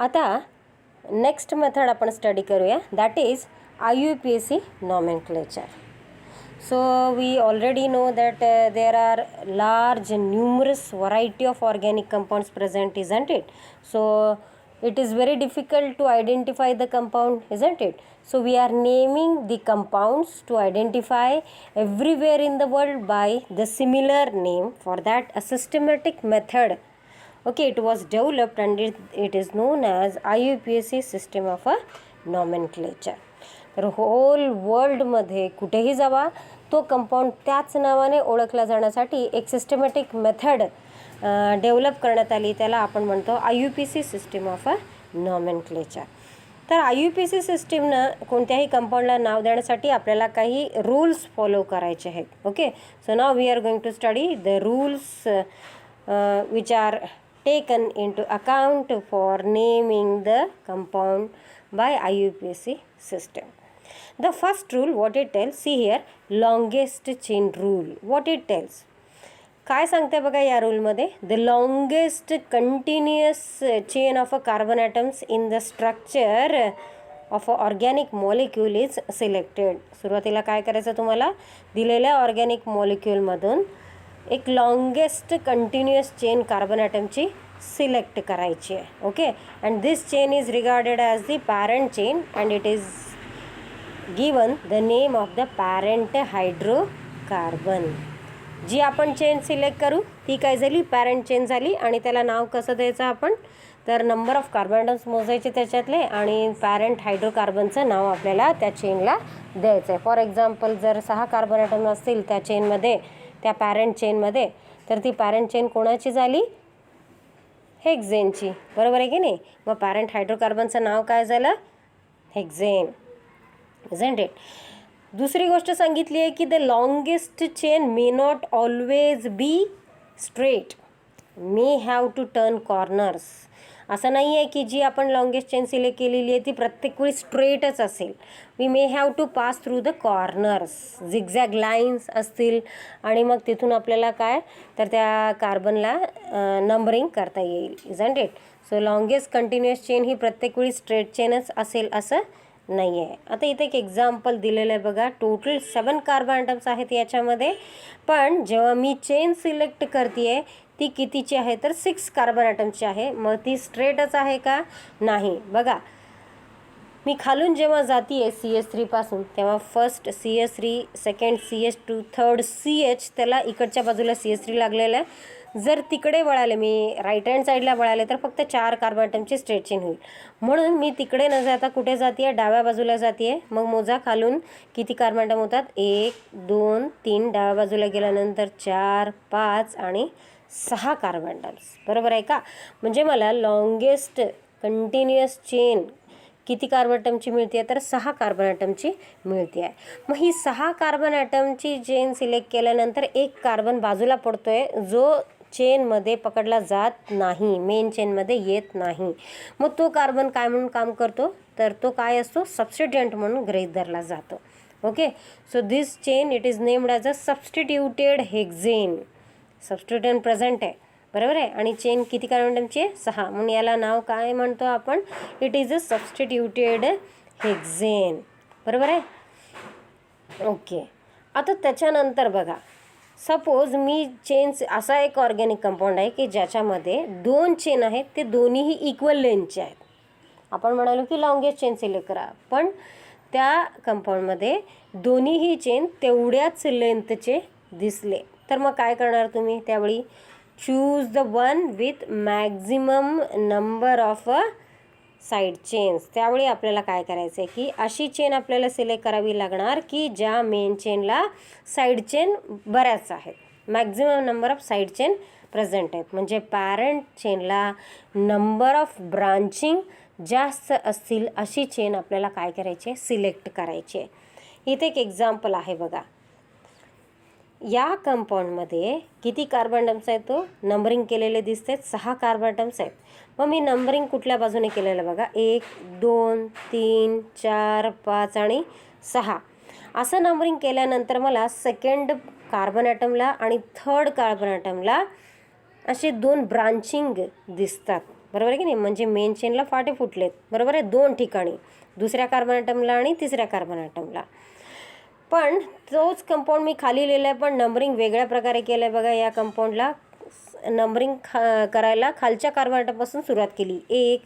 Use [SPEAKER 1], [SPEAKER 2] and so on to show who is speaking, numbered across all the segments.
[SPEAKER 1] आता next method आपण study करूया, that is IUPAC nomenclature. So we already know that there are large numerous variety of organic compounds present, isn't it? So it is very difficult to identify the compound, isn't it? So we are naming the compounds to identify everywhere in the world by the similar name. For that, a systematic method, okay, it was developed and it is known as IUPAC system of a nomenclature. तर hole वर्ल्डमध्ये कुठेही जावा, तो compound त्याच नावाने ओळखला जाण्यासाठी एक systematic method develop करण्यात आली. त्याला आपण म्हणतो IUPAC system of a nomenclature. तर IUPAC सिस्टीमनं कोणत्याही कंपाऊंडला नाव देण्यासाठी आपल्याला काही रूल्स फॉलो करायचे आहेत. Okay, so now we are going to study the rules which are taken into account for naming the compound by IUPAC system. The first rule, what it tells, see here, longest chain rule. What it tells, काय सांगते बघा या रूलमध्ये, the longest continuous chain of a carbon atoms in the structure of a organic molecule is selected. सुरुवातीला काय करायचं, तुम्हाला दिलेल्या ऑर्गॅनिक मॉलिक्यूलमधून एक लॉंगेस्ट कंटिन्युअस चेन कार्बन ॲटमची सिलेक्ट करायची आहे. Okay, and this chain is regarded as the parent chain and it is given the name of the parent hydrocarbon. जी आपण चेन सिलेक्ट करू ती काय झाली, पॅरेंट चेन झाली. आणि त्याला नाव कसं द्यायचं आपण, तर नंबर ऑफ कार्बन ॲटम्स मोजायचे त्याच्यातले आणि पॅरेंट हायड्रोकार्बनचं नाव आपल्याला त्या चेनला द्यायचं आहे. फॉर एक्झाम्पल, जर 6 कार्बन ॲटम असतील त्या चेनमध्ये, त्या पॅरेंट चेनमध्ये, तर ती पॅरेंट चेन कोणाची झाली, हेक्झेनची. बरोबर आहे की नाही. मग पॅरेंट हायड्रोकार्बनचं नाव काय झालं, हेक्झेन, इजंट इट. दुसरी गोष्ट सांगितली आहे की the longest chain may not always be straight, may have to turn corners. असं नाही आहे की जी आपण लॉंगेस्ट चेन सिलेक्ट केलेली आहे ती प्रत्येक वेळी स्ट्रेटच असेल. We may have to pass through the corners, zigzag lines असतील आणि मग तिथून आपल्याला काय, तर त्या कार्बनला नंबरिंग करता येईल, isn't it. So longest continuous chain ही प्रत्येक वेळी स्ट्रेट चेनच असेल असं नाही आहे. आता इथे एक एक्झाम्पल दिलेलं आहे बघा. टोटल 7 कार्बन ॲटम्स आहेत याच्यामध्ये, पण जेव्हा मी चेन सिलेक्ट करते आहे ती कितीची आहे, तर 6 कार्बन ॲटमची आहे. मग ती स्ट्रेटच आहे का, नाही. बघा, मी खालून जेव्हा जाती आहे CH3 पासून, तेव्हा first CH3, second CH2, third CH, त्याला इकडच्या बाजूला CH3 लागलेलं आहे. जर तिकडे वळाले, मी राईट हँड साईडला वळाले, तर फक्त 4 कार्बन ॲटमची स्ट्रेट चेन होईल. म्हणून मी तिकडे न जाता कुठे जाते आहे, डाव्या बाजूला जाते आहे. मग मोजा खालून किती कार्बन ॲटम होतात, 1 2 3, डाव्या बाजूला गेल्यानंतर 4 5 आणि 6 कार्बन ॲटम्स. बरोबर आहे का. म्हणजे मला लॉंगेस्ट कंटिन्युअस चेन किती कार्बन ॲटमची मिळते आहे, तर 6 कार्बन ॲटमची मिळते आहे. मग ही 6 कार्बन ॲटमची चेन सिलेक्ट केल्यानंतर एक कार्बन बाजूला पडतो आहे जो चेनमध्ये पकडला जात नाही, मेन चेनमध्ये येत नाही. मग तो कार्बन काय म्हणून काम करतो, तर तो काय असतो, सबस्टिट्यूएंट म्हणून गृहीत धरला जातो. Okay, so this chain it is named as a substituted hexane. Substituent present आहे, बरोबर आहे. आणि चेन किती कार्बन ॲटमची आहे, 6, म्हणून याला नाव काय म्हणतो आपण, इट इज अ सबस्टिट्यूटेड हेक्झेन. बरोबर आहे. ओके, आता त्याच्यानंतर बघा, सपोज मी चेन, असा एक ऑर्गॅनिक कंपाऊंड आहे की ज्याच्यामध्ये 2 चेन आहेत, ते दोन्हीही इक्वल लेंथचे आहेत. आपण म्हणालो की लॉंगेस्ट चेन सिलेक्ट करा, पण त्या कंपाऊंडमध्ये दोन्हीही चेन तेवढ्याच लेंथचे दिसले, तर मग काय करणार तुम्ही त्यावेळी, choose the one with maximum number of side chains. त्यावेळी आपल्याला काय करायचं आहे की अशी चेन आपल्याला सिलेक्ट करावी लागणार की ज्या मेन चेनला साईड चेन बऱ्याच आहेत, maximum number of side chain present आहेत. म्हणजे पॅरेंट चेनला नंबर ऑफ ब्रांचिंग जास्त असतील अशी चेन आपल्याला काय करायची आहे, सिलेक्ट करायची आहे. इथे एक एक्झाम्पल आहे बघा. या कंपाऊंडमध्ये किती कार्बन ॲटम्स आहेत, तो नंबरिंग केलेले दिसते, 6 कार्बन ॲटम्स आहेत. मग मी नंबरिंग कुठल्या बाजूने केलेलं बघा, 1 2 3 4 5 आणि 6 असं नंबरिंग केल्यानंतर मला सेकंड कार्बन ॲटमला आणि थर्ड कार्बन ॲटमला असे 2 ब्रांचिंग दिसतात. बरोबर आहे की नाही. म्हणजे मेन चेनला फाटे फुटलेत, बरोबर आहे, 2 ठिकाणी, दुसऱ्या कार्बन ॲटमला आणि तिसऱ्या कार्बन ॲटमला. पण तोच कंपाऊंड मी खाली लिहिलं आहे, पण नंबरिंग वेगळ्या प्रकारे केलं आहे बघा. या कंपाऊंडला नंबरिंग करायला खालच्या कार्बन ॲटमपासून सुरुवात केली. 1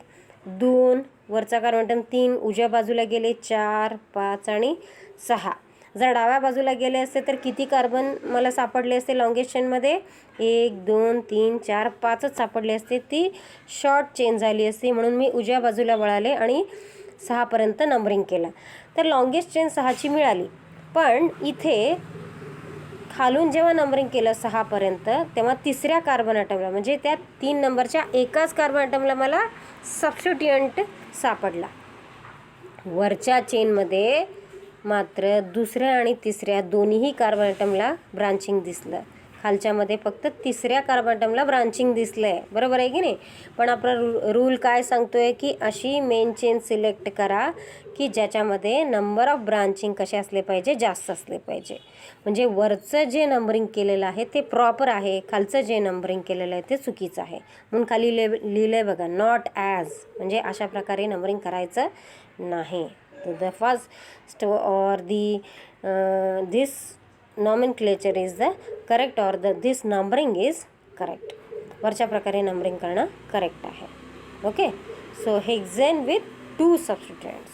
[SPEAKER 1] 2, वरचा कार्बन ॲटम 3, उजव्या बाजूला गेले 4 5 आणि 6. जर डाव्या बाजूला गेले असते तर किती कार्बन मला सापडले असते लॉंगेस्ट चेनमध्ये? 1 2 3 4 5च सापडले असते. ती शॉर्ट चेन झाली असती, म्हणून मी उजव्या बाजूला वळाले आणि 6पर्यंत नंबरिंग केलं. तर लॉंगेस्ट चेन 6ची मिळाली. पण इथे खालून जेव्हा नंबरिंग केलं 6पर्यंत, तेव्हा तिसऱ्या कार्बन ॲटमला, म्हणजे त्या 3 नंबरच्या एकाच कार्बन ॲटमला मला सबस्टिट्युएंट सापडला. वरच्या चेनमध्ये मात्र दुसऱ्या आणि तिसऱ्या दोन्हीही कार्बन ॲटमला ब्रांचिंग दिसलं. खालच्यामध्ये फक्त तिसऱ्या कार्बन ॲटमला ब्रांचिंग दिसलं आहे, बरोबर आहे की नाही. पण आपला रूल काय सांगतो आहे की अशी मेन चेन सिलेक्ट करा की ज्याच्यामध्ये नंबर ऑफ ब्रांचिंग कसे असले पाहिजे? जास्त असले पाहिजे. म्हणजे वरचं जे नंबरिंग केलेलं आहे ते प्रॉपर आहे, खालचं जे नंबरिंग केलेलं आहे ते चुकीचं आहे. म्हणून खाली लिहिलं आहे बघा, नॉट ॲज, म्हणजे अशा प्रकारे नंबरिंग करायचं नाही. The first or this nomenclature is the correct or this numbering is correct. वरच्या प्रकारे नंबरिंग करणं करेक्ट आहे. Okay. So hexane with 2 substituents.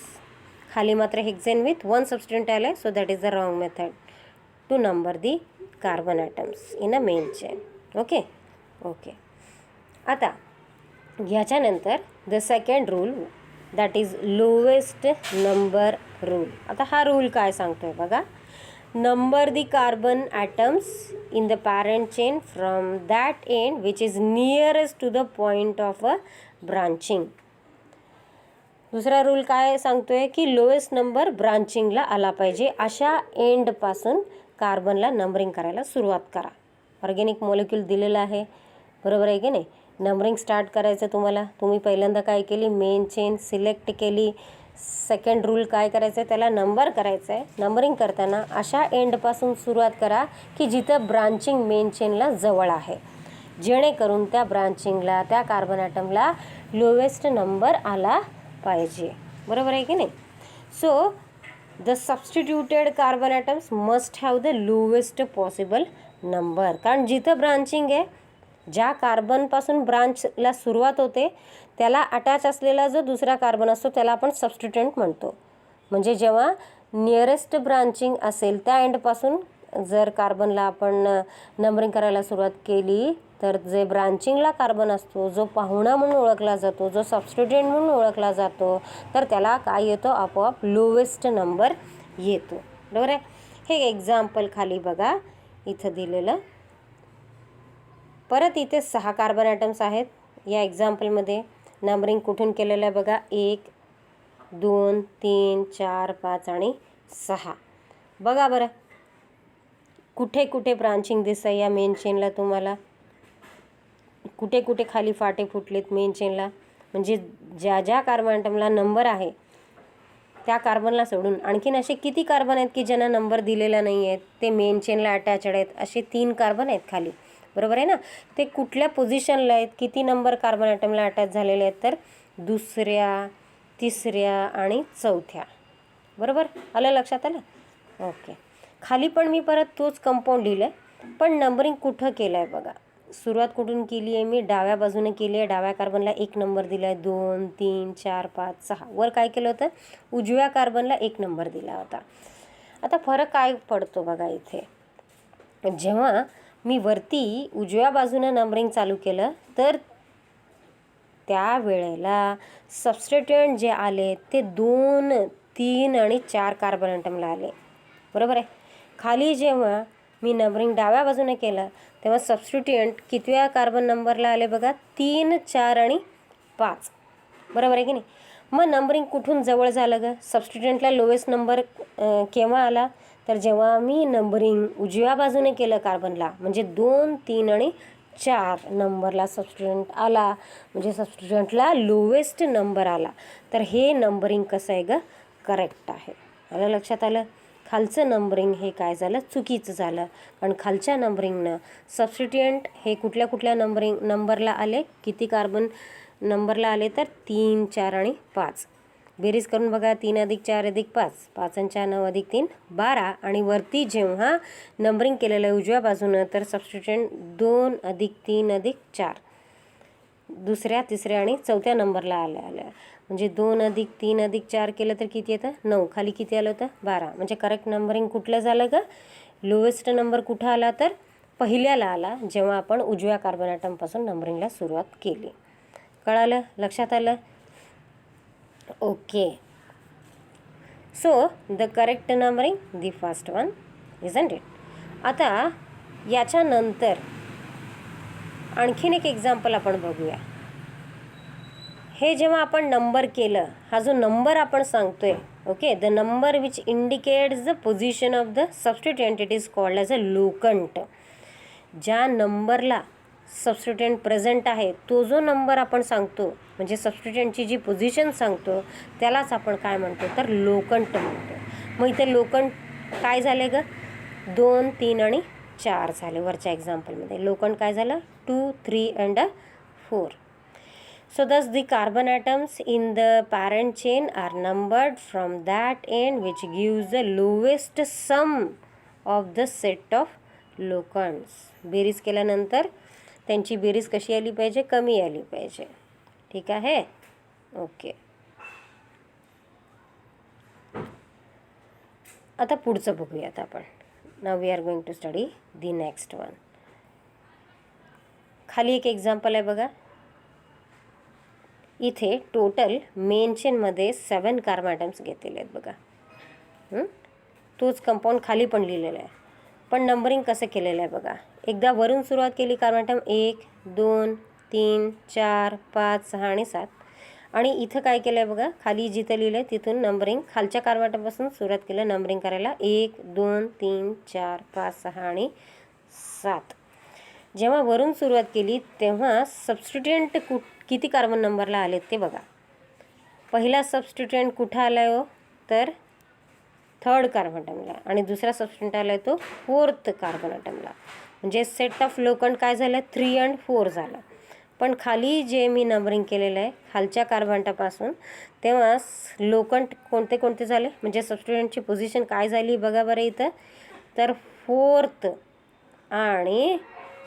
[SPEAKER 1] खाली मात्र हेक्झेन विथ 1 सबस्टिट्युएंट आलं आहे. So that is the wrong method to number the carbon atoms in a main chain. Okay. आता ह्याच्यानंतर the second rule, that is lowest number rule. आता हा rule काय सांगतोय बघा. Number the carbon atoms in the parent chain from that end which is nearest to the point of a branching. दुसरा rule काय सांगतोय की लोएस्ट नंबर ब्रांचिंगला आला पाहिजे. अशा एंडपासून कार्बनला नंबरिंग करायला सुरुवात करा. ऑर्गॅनिक मॉलिक्यूल दिलेलं आहे, बरोबर आहे की नाही. नंबरिंग स्टार्ट करायचं तुम्हाला. तुम्ही पहिल्यांदा काय केली? मेन चेन सिलेक्ट केली. सेकंड रूल काय करायचं आहे? त्याला नंबर करायचं आहे. नंबरिंग करताना अशा एंडपासून सुरुवात करा की जिथं ब्रांचिंग मेन चेनला जवळ आहे, जेणेकरून त्या ब्रांचिंगला, त्या कार्बन ॲटमला लोवेस्ट नंबर आला पाहिजे, बरोबर आहे की नाही. So the substituted carbon atoms must have the lowest possible number. कारण जिथं ब्रांचिंग आहे, ज्या कार्बनपासून ब्रांचला सुरुवात होते त्याला अटॅच असलेला जो दुसरा कार्बन असतो त्याला आपण सबस्टिट्युएंट म्हणतो. म्हणजे जेव्हा नियरेस्ट ब्रांचिंग असेल त्या एंडपासून जर कार्बनला आपण नंबरिंग करायला सुरुवात केली तर जे ब्रांचिंगला कार्बन असतो, जो पाहुणा म्हणून ओळखला जातो, जो सबस्टिट्युएंट म्हणून ओळखला जातो, तर त्याला काय येतो? आपोआप लोवेस्ट नंबर येतो, बरोबर आहे. हे एक्झाम्पल खाली बघा इथं दिलेलं. परत इथे 6 कार्बन ॲटम्स आहेत. या एक्झाम्पलमध्ये नंबरिंग कुठून केलेलं आहे बघा. 1 2 3 4 5 आणि 6. बघा बरं कुठे कुठे ब्रांचिंग दिसतं या मेन चेनला तुम्हाला. कुठे कुठे खाली फाटे फुटलेत मेन चेनला. म्हणजे ज्या ज्या कार्बन ॲटमला नंबर आहे त्या कार्बनला सोडून आणखीन असे किती कार्बन आहेत की ज्यांना नंबर दिलेला नाही आहेत, ते मेन चेनला अटॅचड आहेत. असे 3 कार्बन आहेत खाली, बरोबर आहे ना. ते कुठल्या पोझिशनला आहेत, किती नंबर कार्बन ॲटमला अटॅच झालेले आहेत? तर दुसऱ्या, तिसऱ्या आणि चौथ्या, बरोबर. आलं लक्षात आलं? ओके. खाली पण मी परत तोच कंपाऊंड लिहिलं आहे, पण नंबरिंग कुठं केलं आहे बघा. सुरुवात कुठून केली आहे मी? डाव्या बाजूने केली आहे. डाव्या कार्बनला 1 नंबर दिला आहे. 2 3 4 5 6. वर काय केलं होतं? उजव्या कार्बनला 1 नंबर दिला होता. आता फरक काय पडतो बघा इथे. जेव्हा मी वरती उजव्या बाजूनं नंबरिंग चालू केलं तर त्या वेळेला सबस्टिट्युएंट जे आले ते 2 3 आणि 4 कार्बन ॲटमला आले, बरोबर आहे. खाली जेव्हा मी नंबरिंग डाव्या बाजूने केलं तेव्हा सबस्टिट्युएंट कितव्या कार्बन नंबरला आले बघा? 3 4 आणि 5, बरोबर आहे की नाही. मग नंबरिंग कुठून जवळ झालं ग? सबस्टिट्युएंटला लोवेस्ट नंबर केव्हा आला? तर जेव्हा मी नंबरिंग उजव्या बाजूने केलं कार्बनला, म्हणजे 2 3 आणि 4 नंबरला सबस्टिट्युएंट आला, म्हणजे सबस्टिट्युएंटला लोवेस्ट नंबर आला. तर हे नंबरिंग कसं आहे ग? करेक्ट आहे. आलं लक्षात आलं? खालचं नंबरिंग हे काय झालं? चुकीचं झालं. कारण खालच्या नंबरिंगनं सबस्टिट्युएंट हे कुठल्या कुठल्या नंबरला आले, किती कार्बन नंबरला आले तर 3, 4 आणि 5. बेरीज करून बघा. 3 अधिक 4 अधिक 5, 5 आणि 4 9 अधिक 3 12. आणि वरती जेव्हा नंबरिंग केलेलं आहे उजव्या बाजूनं तर सबस्टिट्यूएंट 2 अधिक 3 अधिक 4 दुसऱ्या, तिसऱ्या आणि चौथ्या नंबरला आल्या. म्हणजे 2 अधिक 3 अधिक 4 केलं तर किती येतं? 9. खाली किती आलं होतं? 12. म्हणजे करेक्ट नंबरिंग कुठलं झालं का? लोएस्ट नंबर कुठं आला तर पहिल्याला आला, जेव्हा आपण उजव्या कार्बन ॲटमपासून नंबरिंगला सुरुवात केली. कळालं? लक्षात आलं? Okay. So the correct numbering the first one isn't it. आता याच्यानंतर आणखीन एक एक्झाम्पल आपण बघूया. हे जेव्हा आपण नंबर केलं, हा जो नंबर आपण सांगतोय, okay, the number which indicates the position of the substituent it is called as a locant. ज्या नंबरला सबस्टिट्युएंट प्रेझेंट आहे तो जो नंबर आपण सांगतो, म्हणजे सबस्टिट्युएंटची जी पोझिशन सांगतो त्यालाच आपण काय म्हणतो तर लोकंट म्हणतो. मग इथे लोकंट काय झाले ग? 2, 3 आणि 4 झाले. वरच्या एक्झाम्पलमध्ये लोकंट काय झालं? 2, 3 and 4. So thus the carbon atoms in the parent chain are numbered from that end, which gives the lowest sum of the set of locands. बेरीज केल्यानंतर त्यांची बेरीज कशी आली पाहिजे? कमी आली पाहिजे. ठीक आहे? ओके. आता पुढचं बघूयात आपण. Now we are going to study the next one. खाली एक एक्झाम्पल आहे बघा. इथे टोटल मेन चेनमध्ये 7 कार्बन ॲटम्स घेतलेले आहेत बघा. तोच कंपाऊंड खाली पण लिहिलेला आहे, पण नंबरिंग कसं केलेलं आहे बघा. एकदा वरून सुरुवात केली कार्बन ॲटम 1, 2, 3, 4, 5, 6 आणि 7. आणि इथं काय केलं आहे बघा, खाली जिथं लिहिलं आहे तिथून नंबरिंग खालच्या कार्बन ॲटमपासून सुरुवात केलं नंबरिंग करायला. 1, 2, 3, 4, 5, 6 आणि 7. जेव्हा वरून सुरुवात केली तेव्हा सबस्टिट्युएंट किती कार्बन नंबरला आले ते बघा. पहिला सबस्टिट्युएंट कुठं आला आहे हो तर 3rd कार्बन ॲटमला, आणि दुसरा सबस्टिट्युएंट आला आहे तो 4th कार्बन ॲटमला. म्हणजे सेट ऑफ लोकंट काय झालं? 3 and 4 झालं. पण खाली जे मी नंबरिंग केलेलं आहे खालच्या कार्बन ॲटमपासून, तेव्हा लोकंट कोणते कोणते झाले, म्हणजे सबस्टिट्युएंटची पोझिशन काय झाली बघा बरं इथं. तर 4th आणि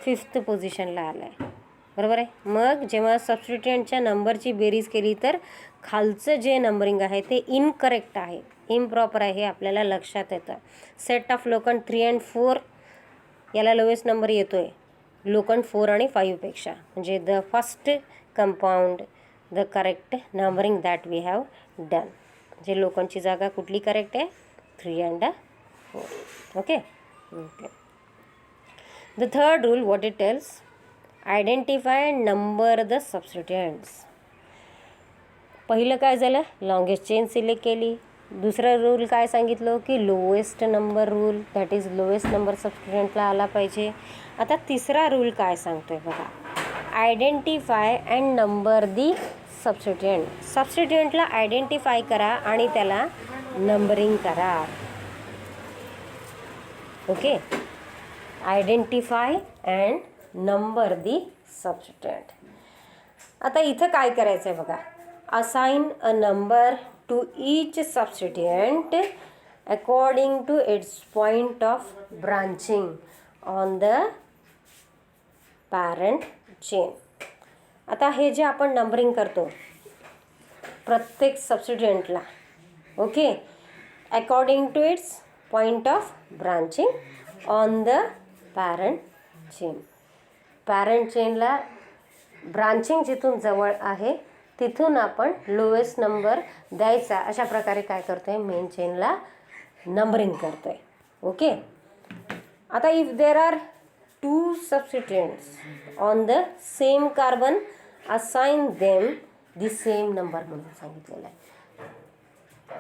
[SPEAKER 1] 5th पोझिशनला आलं आहे. बरोबर आहे? मग जेव्हा सबस्टिट्युएंटच्या नंबरची बेरीज केली तर खालचं जे नंबरिंग आहे ते इनकरेक्ट आहे, इम्प्रॉपर आहे, हे आपल्याला लक्षात येतं. सेट ऑफ लोकंट 3 and 4 याला लोएस्ट नंबर येतो आहे लोकंट 4 आणि 5 पेक्षा. म्हणजे the first compound the correct numbering that we have done. म्हणजे लोकंटची जागा कुठली करेक्ट आहे? 3 and 4. Okay. Okay. The third rule, what it tells? Identify and number the substituents. पहिलं काय झालं? लॉंगेस्ट चेन सिलेक्ट केली. दुसरा रूल काय सांगितलं की lowest number rule, that is lowest number सबस्टिट्युएंटला आला पाहिजे. आता तिसरा रूल काय सांगतोय बघा. Identify and number the substituent. सबस्टिट्युएंटला आयडेंटिफाय करा आणि त्याला नंबरिंग करा. Okay. Identify and number the substituent. आता इथं काय करायचं आहे बघा. Assign a number to each substituent according to its point of branching on the parent chain. आता हे जे आपण नंबरिंग करतो प्रत्येक सबस्टिट्युएंटला, okay, according to its point of branching on the parent chain. Parent चेनला ब्रांचिंग जिथून जवळ आहे तिथून आपण लोएस्ट नंबर द्यायचा. अशा प्रकारे काय करतो आहे, मेन चेनला नंबरिंग करतो आहे. ओके. आता if there are 2 substituents on the same carbon, assign them the same number म्हणून सांगितलेलं आहे.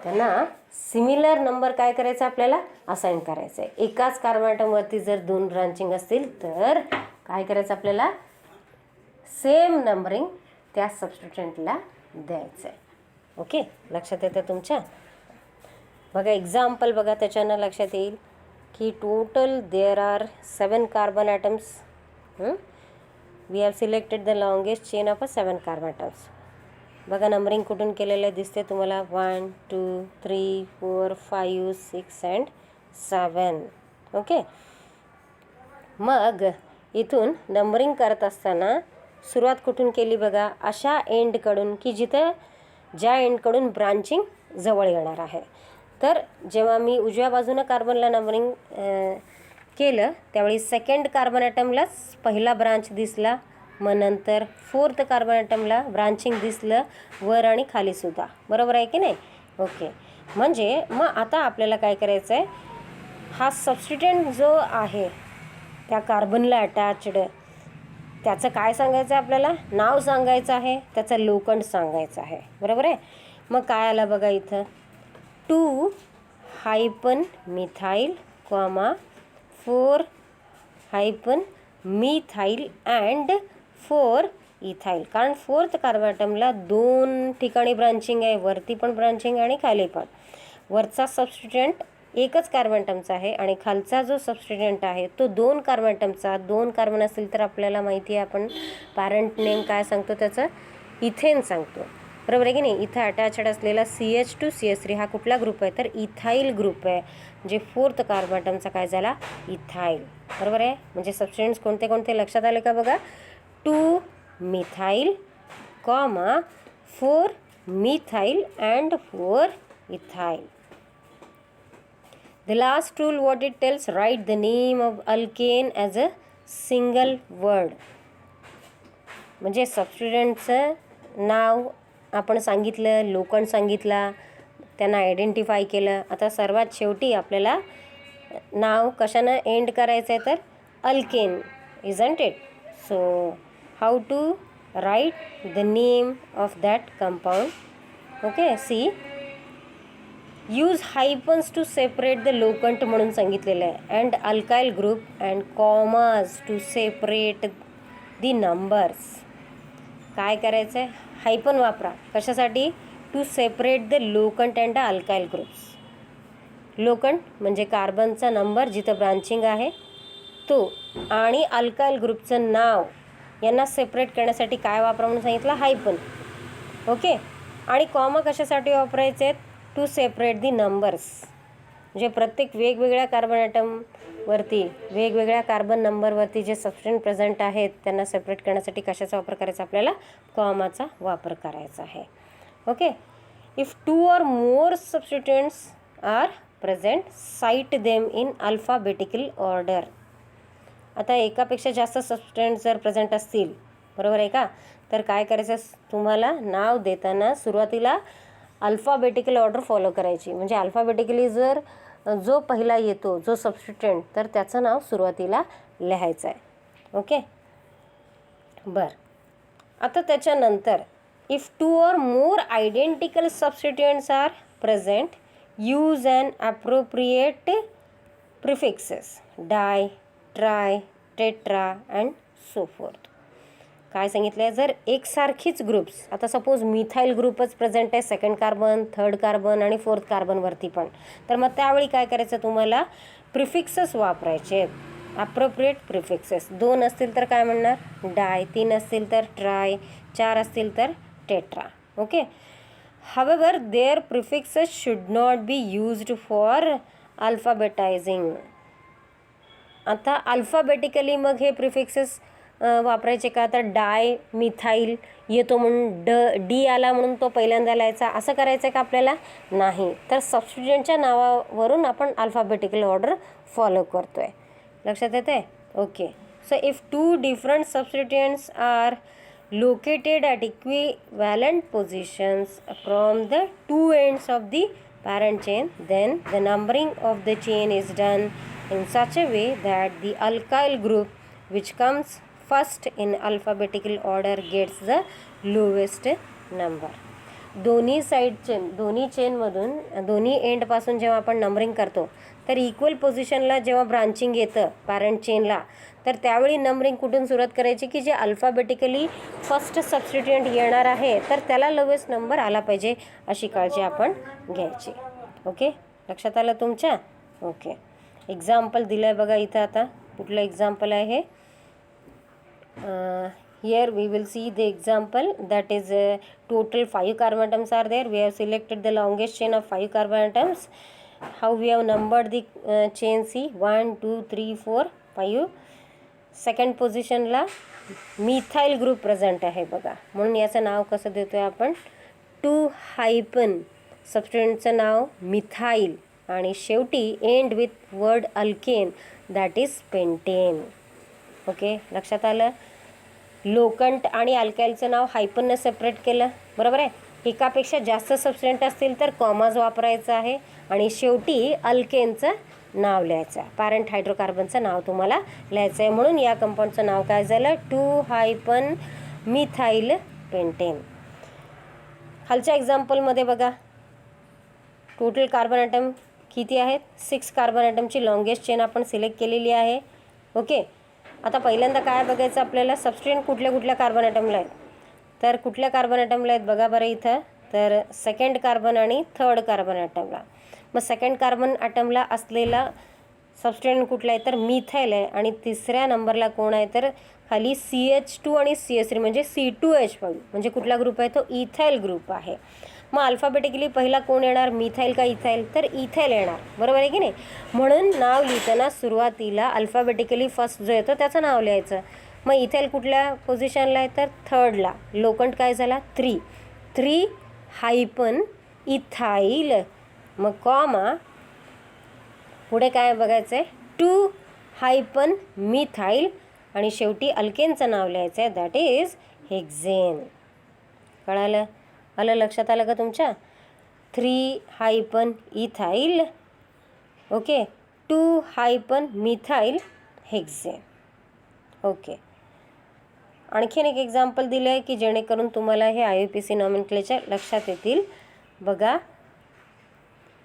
[SPEAKER 1] त्यांना सिमिलर नंबर काय करायचं आपल्याला? असाइन करायचं आहे. एकाच कार्बन ॲटमवरती जर 2 ब्रांचिंग असतील तर काय करायचं आपल्याला? सेम नंबरिंग त्या सबस्टिट्युएंटला द्यायचं आहे. ओके. लक्षात येतं तुमच्या? बघा एक्झाम्पल बघा, त्याच्यानं लक्षात येईल की total there are 7 carbon atoms we have selected the longest chain of a 7 carbon atoms. बघा नंबरिंग कुठून केलेलं दिसते तुम्हाला. 1 2 3 4 5 6 अँड 7. ओके. मग इथून नंबरिंग करत असताना सुरुवात कुठून केली बघा, अशा एंडकडून की जिथं ज्या एंडकडून ब्रांचिंग जवळ येणार आहे. तर जेव्हा मी उजव्या बाजूनं कार्बनला नंबरिंग केलं त्यावेळी सेकंड कार्बन ॲटमलाच पहिला ब्रांच दिसला, मग नंतर 4th कार्बन ॲटमला ब्रांचिंग दिसलं वर आणि खालीसुद्धा. बरोबर आहे की नाही? ओके. म्हणजे मग आता आपल्याला काय करायचं आहे, हा सबस्टिट्यूएंट जो आहे त्या कार्बनला अटॅच्ड त्याचं काय सांगायचं आहे आपल्याला, नाव सांगायचं आहे, त्याचं लोखंड सांगायचं आहे. बरोबर आहे. मग काय आलं बघा इथं, 2-मिथाइल, 4-मिथाइल अँड 4-इथाइल. कारण 4th कार्बन ॲटमला 2 ठिकाणी ब्रांचिंग आहे, वरती पण ब्रांचिंग आणि खाली पण. वरचा सबस्टिट्यूएंट एकच कार्बन ॲटमचा आहे आणि खालचा जो सबस्टिट्यूएंट आहे तो 2 कार्बन ॲटमचा. 2 कार्बन असेल तर आपल्याला माहिती आहे आपण पॅरेंट नेम काय सांगतो, त्याचं इथेन सांगतो. बरोबर आहे की नाही? इथं अटॅचड असलेला CH2CH3 हा कुठला ग्रुप आहे, तर इथाइल ग्रुप आहे. म्हणजे 4th कार्बन ॲटमचा काय झाला, इथाइल. बरोबर आहे. म्हणजे सबस्टिट्यूएंट्स कोणते कोणते लक्षात आले का बघा, 2-मिथाइल, 4-मिथाइल and 4-इथाइल. The last rule what it tells, write the name of alkane as a single word. म्हणजे सबस्टिट्यूएंटचं नाव आपण सांगितलं, लोखंड सांगितला, त्यांना आयडेंटिफाय केलं. आता सर्वात शेवटी आपल्याला नाव कशानं एंड करायचं आहे, तर alkane, isn't it. So how to write the name of that compound. Okay. See, use hyphens to separate the locant म्हणून सांगितलेलं आहे, and alkyl group and commas to separate the numbers. काय करायचं आहे, हायपन वापरा. कशासाठी, to separate the locant and alkyl groups. Locant म्हणजे कार्बनचा नंबर जिथं ब्रांचिंग आहे तो, आणि अल्काइल ग्रुपचं नाव यांना सेपरेट करण्यासाठी काय वापरा म्हणून सांगितलं, हायपन. ओके. आणि कॉमा कशासाठी वापरायचे आहेत, टू सेपरेट दी नंबर्स. म्हणजे प्रत्येक वेगवेगळ्या कार्बन ॲटमवरती, वेगवेगळ्या कार्बन नंबरवरती जे सबस्टिट्यूएंट प्रेझेंट आहेत त्यांना सेपरेट करण्यासाठी कशाचा वापर करायचा, आपल्याला कॉमाचा वापर करायचा आहे. Okay. If 2 or more substituents are present, cite them in alphabetical order. आता एकापेक्षा जास्त सबस्टिट्यूएंट जर प्रेझेंट असतील, बरोबर आहे का, तर काय करायचं, तुम्हाला नाव देताना सुरुवातीला अल्फाबेटिकल ऑर्डर फॉलो करायची. म्हणजे अल्फाबेटिकली जर जो पहिला येतो जो सबस्टिट्यूएंट, तर त्याचं नाव सुरुवातीला लिहायचं आहे. ओके. बरं. आता त्याच्यानंतर if 2 or more identical substituents are present, use an appropriate prefixes, di, tri, tetra and so forth. काय सांगितलं आहे, जर एकसारखीच ग्रुप्स, आता सपोज मिथाइल ग्रुपच प्रेझेंट आहे 2nd कार्बन, 3rd कार्बन आणि 4th कार्बनवरती पण, तर मग त्यावेळी काय करायचं, तुम्हाला प्रिफिक्सेस वापरायचे आहेत, ॲप्रोप्रिएट प्रिफिक्सेस. 2 असतील तर काय म्हणणार, डाय. 3 असतील तर ट्राय. 4 असतील तर tetra. Okay. However their prefixes should not be used for alphabetizing. आता अल्फाबेटिकली मग हे प्रिफिक्सेस वापरायचे का, तर डाय मिथाइल येतो म्हणून डी आला म्हणून तो पहिल्यांदा लिहायचा, असं करायचं का आपल्याला, नाही. तर सबस्टिट्यूएंटच्या नावावरून आपण अल्फाबेटिकल ऑर्डर फॉलो करतो आहे. लक्षात येते. Okay. So if 2 different substituents are located at equivalent positions from the 2 ends of the parent chain, then the numbering of the chain is done in such a way that the alkyl group which comes first in alphabetical order gets the lowest number. दोन्ही side chain, दोन्ही चेनमधून, दोन्ही एंडपासून जेव्हा आपण numbering करतो तर equal पोझिशनला जेव्हा branching येतं पॅरेंट चेनला, तर त्यावेळी नंबरिंग कुठून सुरुवात करायची की जे अल्फाबेटिकली फर्स्ट सबस्टिट्यूएंट येणार आहे तर त्याला लोवेस्ट नंबर आला पाहिजे, अशी काळजी आपण घ्यायची. ओके. लक्षात आलं तुमच्या. ओके. एक्झाम्पल दिलं आहे बघा इथं. आता कुठलं एक्झाम्पल आहे हे, Here we will see the example, that is total 5 carbon atoms are there. We have selected the longest chain of 5 carbon atoms. How we have numbered the chain, see 1 2 3 4 5. Second पोझिशनला methyl group present आहे बघा, म्हणून याचं नाव कसं देतोय आपण, 2 हायपन, सबस्टिट्यूएंटचं नाव methyl आणि शेवटी end with word alkane, that is pentane. Okay, लक्षात आलं. लोकंट आणि अल्काईलचं नाव हायपनने सेपरेट केलं, बरोबर आहे. एकापेक्षा जास्त सबस्टिट्यूएंट असतील तर कॉमाज वापरायचं आहे आणि शेवटी अल्केनचं नाव लिहायचं आहे. पॅरेंट हायड्रोकार्बनचं नाव तुम्हाला लिहायचं आहे. म्हणून या कंपाऊंडचं नाव काय झालं, 2 हायपन मिथाईल पेंटेन. खालच्या एक्झाम्पलमध्ये बघा, टोटल कार्बन ॲटम किती आहेत, 6 कार्बन ॲटमची लॉंगेस्ट चेन आपण सिलेक्ट केलेली आहे. ओके, आता पहिल्यांदा काय बघायचं आपल्याला, सबस्टिट्यूएंट कुठल्या कुठल्या कार्बन ॲटमला आहेत. तर कुठल्या कार्बन ॲटमला आहेत बघा बरं इथं, तर सेकंड कार्बन आणि थर्ड कार्बन ॲटमला. मग सेकंड कार्बन ॲटमला असलेला सबस्टिट्यूएंट कुठला आहे तर मिथाईल आहे, आणि तिसऱ्या नंबरला कोण आहे तर खाली CH2 आणि CH3 म्हणजे C2H5, म्हणजे कुठला ग्रुप आहे तो इथाईल ग्रुप आहे. मग अल्फाबेटिकली पहिला कोण येणार, मिथाईल का इथाईल, तर इथाईल येणार, बरोबर आहे की नाही. म्हणून नाव लिहिताना सुरुवातीला अल्फाबेटिकली फर्स्ट जो येतो त्याचं नाव लिहायचं. मग इथाईल कुठल्या पोझिशनला आहे तर थर्डला. लोकंट काय झाला 3 हायपन इथाईल, मग कॉमा पुढे काय बघायचं आहे 2 हायपन मिथाईल आणि शेवटी अल्केनचं नाव लिहायचं आहे, दॅट इज हेक्झेन. कळालं, आलं लक्षात आलं का तुमच्या. 3 hyphen ethyl, okay, 2 hyphen methyl hexane. Okay, आणखीन एक एक्झाम्पल दिलं आहे की जेणेकरून तुम्हाला हे IUPAC नॉमेनक्लेचर लक्षात येतील. बघा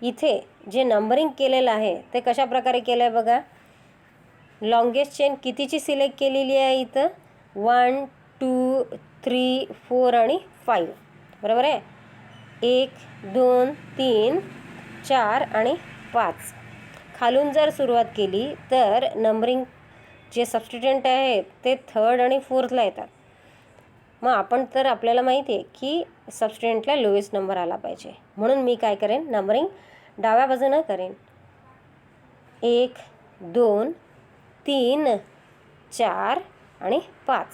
[SPEAKER 1] इथे जे नंबरिंग केलेलं आहे ते कशा प्रकारे केलं आहे बघा. लॉंगेस्ट चेन कितीची सिलेक्ट केलेली आहे इथं, 1 2 3 4 आणि 5, बरोबर आहे. 1 2 3 4 आणि 5. खालून जर सुरुवात केली तर नंबरिंग जे सबस्टिट्यूएंट आहेत ते थर्ड आणि फोर्थला येतात. मग आपण तर आपल्याला माहिती आहे की सबस्टिट्यूएंटला लोएस्ट नंबर आला पाहिजे, म्हणून मी काय करेन, नंबरिंग डाव्या बाजूनं करेन. 1 2 3 4 आणि 5.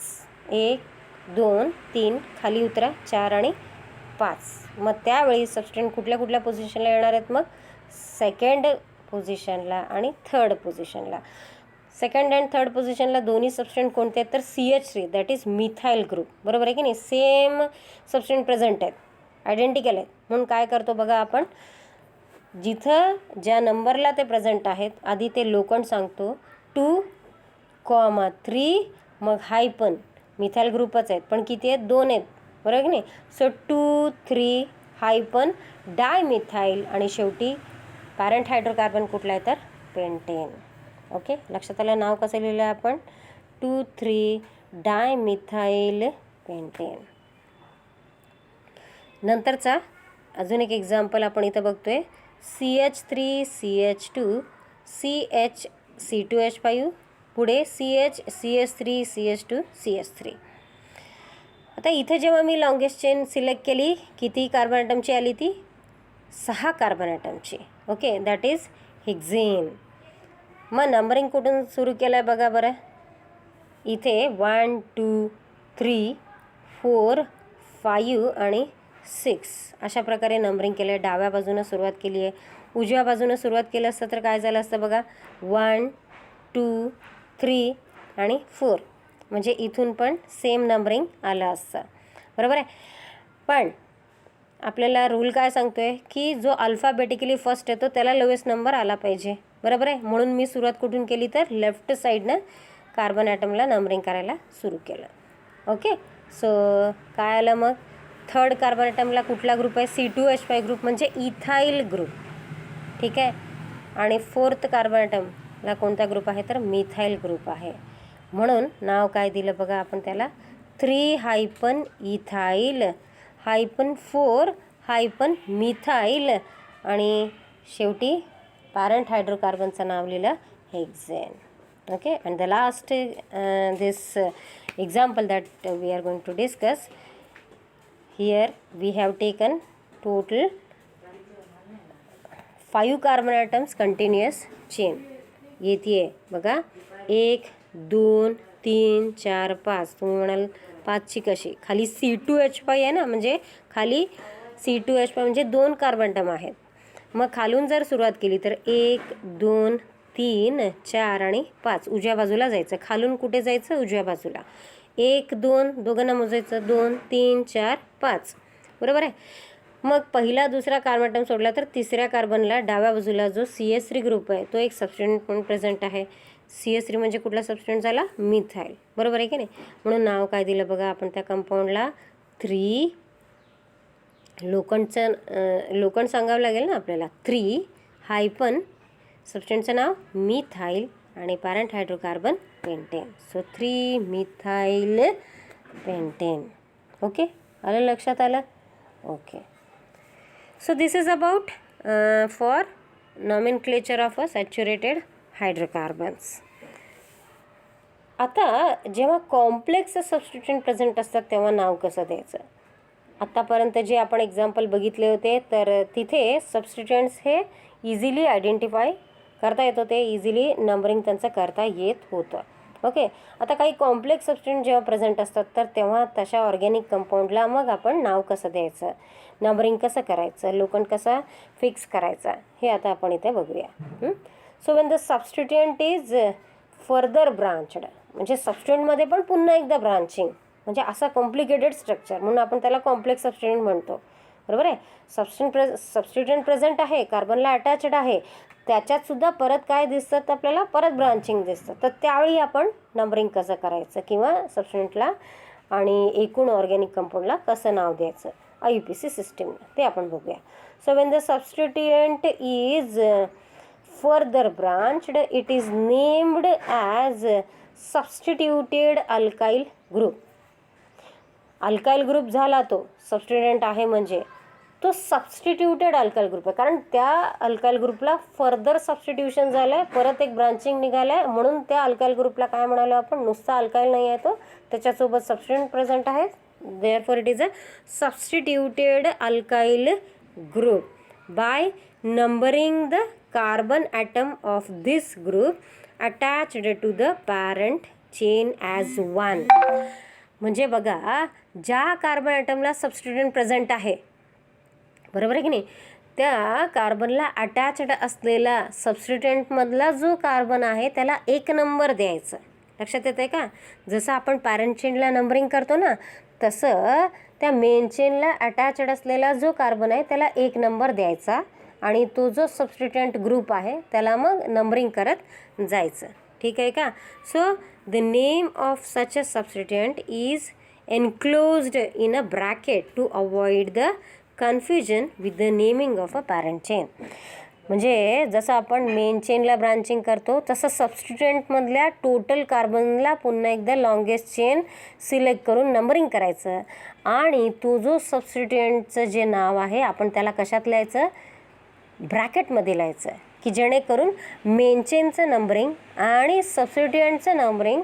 [SPEAKER 1] 1 2 3 खाली उतरा 4 आणि 5. मग त्यावेळी सबस्टिट्यूएंट कुठल्या कुठल्या पोझिशनला येणार आहेत, मग सेकंड पोझिशनला आणि थर्ड पोझिशनला. सेकंड अँड थर्ड पोझिशनला दोन्ही सबस्टिट्यूएंट कोणते आहेत तर CH3, that is methyl group, बरोबर आहे की नाही. सेम सबस्टिट्यूएंट प्रेझेंट आहेत, आयडेंटिकल आहेत. म्हणून काय करतो बघा आपण, जिथं ज्या नंबरला ते प्रेझेंट आहेत आधी ते लोकंट सांगतो 2 3, मग हायपन, मिथाईल ग्रुपच आहेत पण किती आहेत, 2 आहेत, बरोबर की नाही. सो 2 3 हायपन डायमिथाईल आणि शेवटी पॅरेंट हायड्रोकार्बन कुठला आहे तर पेंटेन. ओके, लक्षात आलं नाव कसं लिहिलं आहे आपण, 2 3 डायमिथाईल पेंटेन. नंतरचा अजून एक एक्झाम्पल आपण इथं बघतोय, CH3 CH2 CH C2H5, पुढे CH CH3 CH2 CH3. आता इथे जेव्हा मी लॉंगेस्ट चेन सिलेक्ट केली, किती कार्बन ॲटमची आली ती 6 कार्बन ॲटमची. Okay, that is hexane. मग नंबरिंग कुठून सुरू केलं आहे बघा बरं, इथे 1 2 3 4 5 आणि 6 अशा प्रकारे नंबरिंग केलं आहे. डाव्या बाजूनं सुरुवात केली आहे. उजव्या बाजूनं सुरुवात केलं असतं तर काय झालं असतं बघा, 1 2 3 आणि 4, म्हणजे इथून पण सेम नंबरिंग आलं असतं, बरोबर आहे. पण आपल्याला रूल काय सांगतो आहे की जो अल्फाबेटिकली फर्स्ट येतो त्याला लोएस्ट नंबर आला पाहिजे, बरोबर आहे. म्हणून मी सुरुवात कुठून केली तर लेफ्ट साईडनं कार्बन ॲटमला नंबरिंग करायला सुरू केलं. ओके, सो काय आलं मग, थर्ड कार्बन ॲटमला कुठला ग्रुप आहे, C2H5 ग्रुप म्हणजे इथाईल ग्रुप, ठीक आहे. आणि फोर्थ कार्बन ॲटमला कोणता ग्रुप आहे तर मिथाईल ग्रुप आहे. म्हणून नाव काय दिलं बघा आपण त्याला, 3 हायपन इथाईल हायपन 4 हायपन मिथाईल आणि शेवटी पॅरेंट हायड्रोकार्बनचं नाव लिहिलं hexane. Okay, and the last this example that we are going to discuss. Here we have taken total 5 carbon atoms continuous chain. येते बघा 1 2 3 4 5. तुम्ही म्हणाल 5ची कशी? खाली C2H5 आहे ना, म्हणजे खाली C2H5 म्हणजे 2 कार्बन ॲटम आहेत. मग खालून जर सुरुवात केली तर 1 2 3 4 आणि 5 उजव्या बाजूला जायचं. खालून कुठे जायचं? उजव्या बाजूला. 1 2 दोघांना मोजायचं 2 3 4 5. बरोबर आहे. मग पहिला दुसरा कार्बन ॲटम सोडला तर तिसऱ्या कार्बनला डाव्या बाजूला जो CH3 ग्रुप आहे तो एक सबस्टिट्यूएंट पण प्रेझेंट आहे. CH3 म्हणजे कुठला सबस्टिट्यूएंट झाला? मिथाईल. बरोबर आहे की नाही? म्हणून नाव काय दिलं बघा आपण त्या कंपाऊंडला? 3 लोखंड सांगावं लागेल ना आपल्याला. 3 हायफन सबस्टिट्यूएंटचं नाव मिथाईल आणि parent hydrocarbon pentane. So 3 methyl pentane. Okay, आलं लक्षात आलं? Okay. So this is about for nomenclature of a saturated hydrocarbons. आता जेव्हा कॉम्प्लेक्स सबस्टिट्यूएंट प्रेझेंट असतात तेव्हा नाव कसं द्यायचं? आत्तापर्यंत जे आपण एक्झाम्पल बघितले होते तर तिथे सबस्टिट्यूएंट्स हे इझिली आयडेंटिफाय करता येत होते, इझिली नंबरिंग त्यांचं करता येत होतं. ओके. आता काही कॉम्प्लेक्स सबस्टिट्यूएंट जेव्हा प्रेझेंट असतात तर तेव्हा तशा ऑर्गॅनिक कंपाऊंडला मग आपण नाव कसं द्यायचं, नंबरिंग कसं करायचं, लोखंड कसा फिक्स करायचा, हे आता आपण इथे बघूया. So when the substituent is further branched, म्हणजे सबस्टिट्यूएंटमध्ये पण पुन्हा एकदा ब्रांचिंग, म्हणजे असा कॉम्प्लिकेटेड स्ट्रक्चर म्हणून आपण त्याला कॉम्प्लेक्स सबस्टिट्यूएंट म्हणतो. बरोबर आहे. सबस्टिट्यूएंट प्रेझेंट आहे, कार्बनला अटॅचड आहे, त्याच्यातसुद्धा परत काय दिसतं आपल्याला? परत ब्रांचिंग दिसतं. तर त्यावेळी आपण नंबरिंग कसं करायचं किंवा सबस्टिट्यूएंटला आणि एकूण ऑर्गॅनिक कंपाऊंडला कसं नाव द्यायचं IUPAC सिस्टीमला, ते आपण बघूया. So when the substituent is further branched it is named as substituted alkyl group. Alkyl group झाला तो सबस्टिट्यूएंट आहे म्हणजे तो सबस्टिट्यूटेड अल्काइल ग्रुप आहे, कारण त्या अल्काइल ग्रुपला फर्दर सबस्टिट्यूशन झालं आहे, परत एक ब्रांचिंग निघालं आहे, म्हणून त्या अल्काइल ग्रुपला काय म्हणालो आपण? नुसता अल्काइल नाही आहे तो, त्याच्यासोबत सबस्टिट्यूएंट प्रेझेंट आहे. Therefore it is a substituted alkyl group by numbering the carbon atom of this group attached to the parent chain as 1. म्हणजे बघा, ज्या कार्बन ॲटमला सबस्टिट्यूएंट प्रेझेंट आहे, बरोबर आहे की नाही, त्या कार्बनला अटॅचड असलेला सबस्टिट्यूएंटमधला जो कार्बन आहे त्याला 1 नंबर द्यायचं. लक्षात येतं आहे का? जसं आपण पॅरेंट चेनला नंबरिंग करतो ना, तसं त्या मेन चेनला अटॅचड असलेला जो कार्बन आहे त्याला 1 नंबर द्यायचा आणि तो जो सबस्टिट्यूएंट ग्रुप आहे त्याला मग नंबरिंग करत जायचं. ठीक आहे का? So the name of such a substituent is enclosed in a bracket to avoid the confusion with the naming of a parent chain. म्हणजे जसं आपण मेन चेनला ब्रांचिंग करतो तसं सबस्टिट्यूएंटमधल्या टोटल कार्बनला पुन्हा एकदा लॉंगेस्ट चेन सिलेक्ट करून नंबरिंग करायचं आणि तो जो सबस्टिट्यूएंटचं जे नाव आहे आपण त्याला कशात लिहायचं? ब्रॅकेटमध्ये लिहायचं, की जेणेकरून मेन चेनचं नंबरिंग आणि सबस्टिट्यूएंटचं नंबरिंग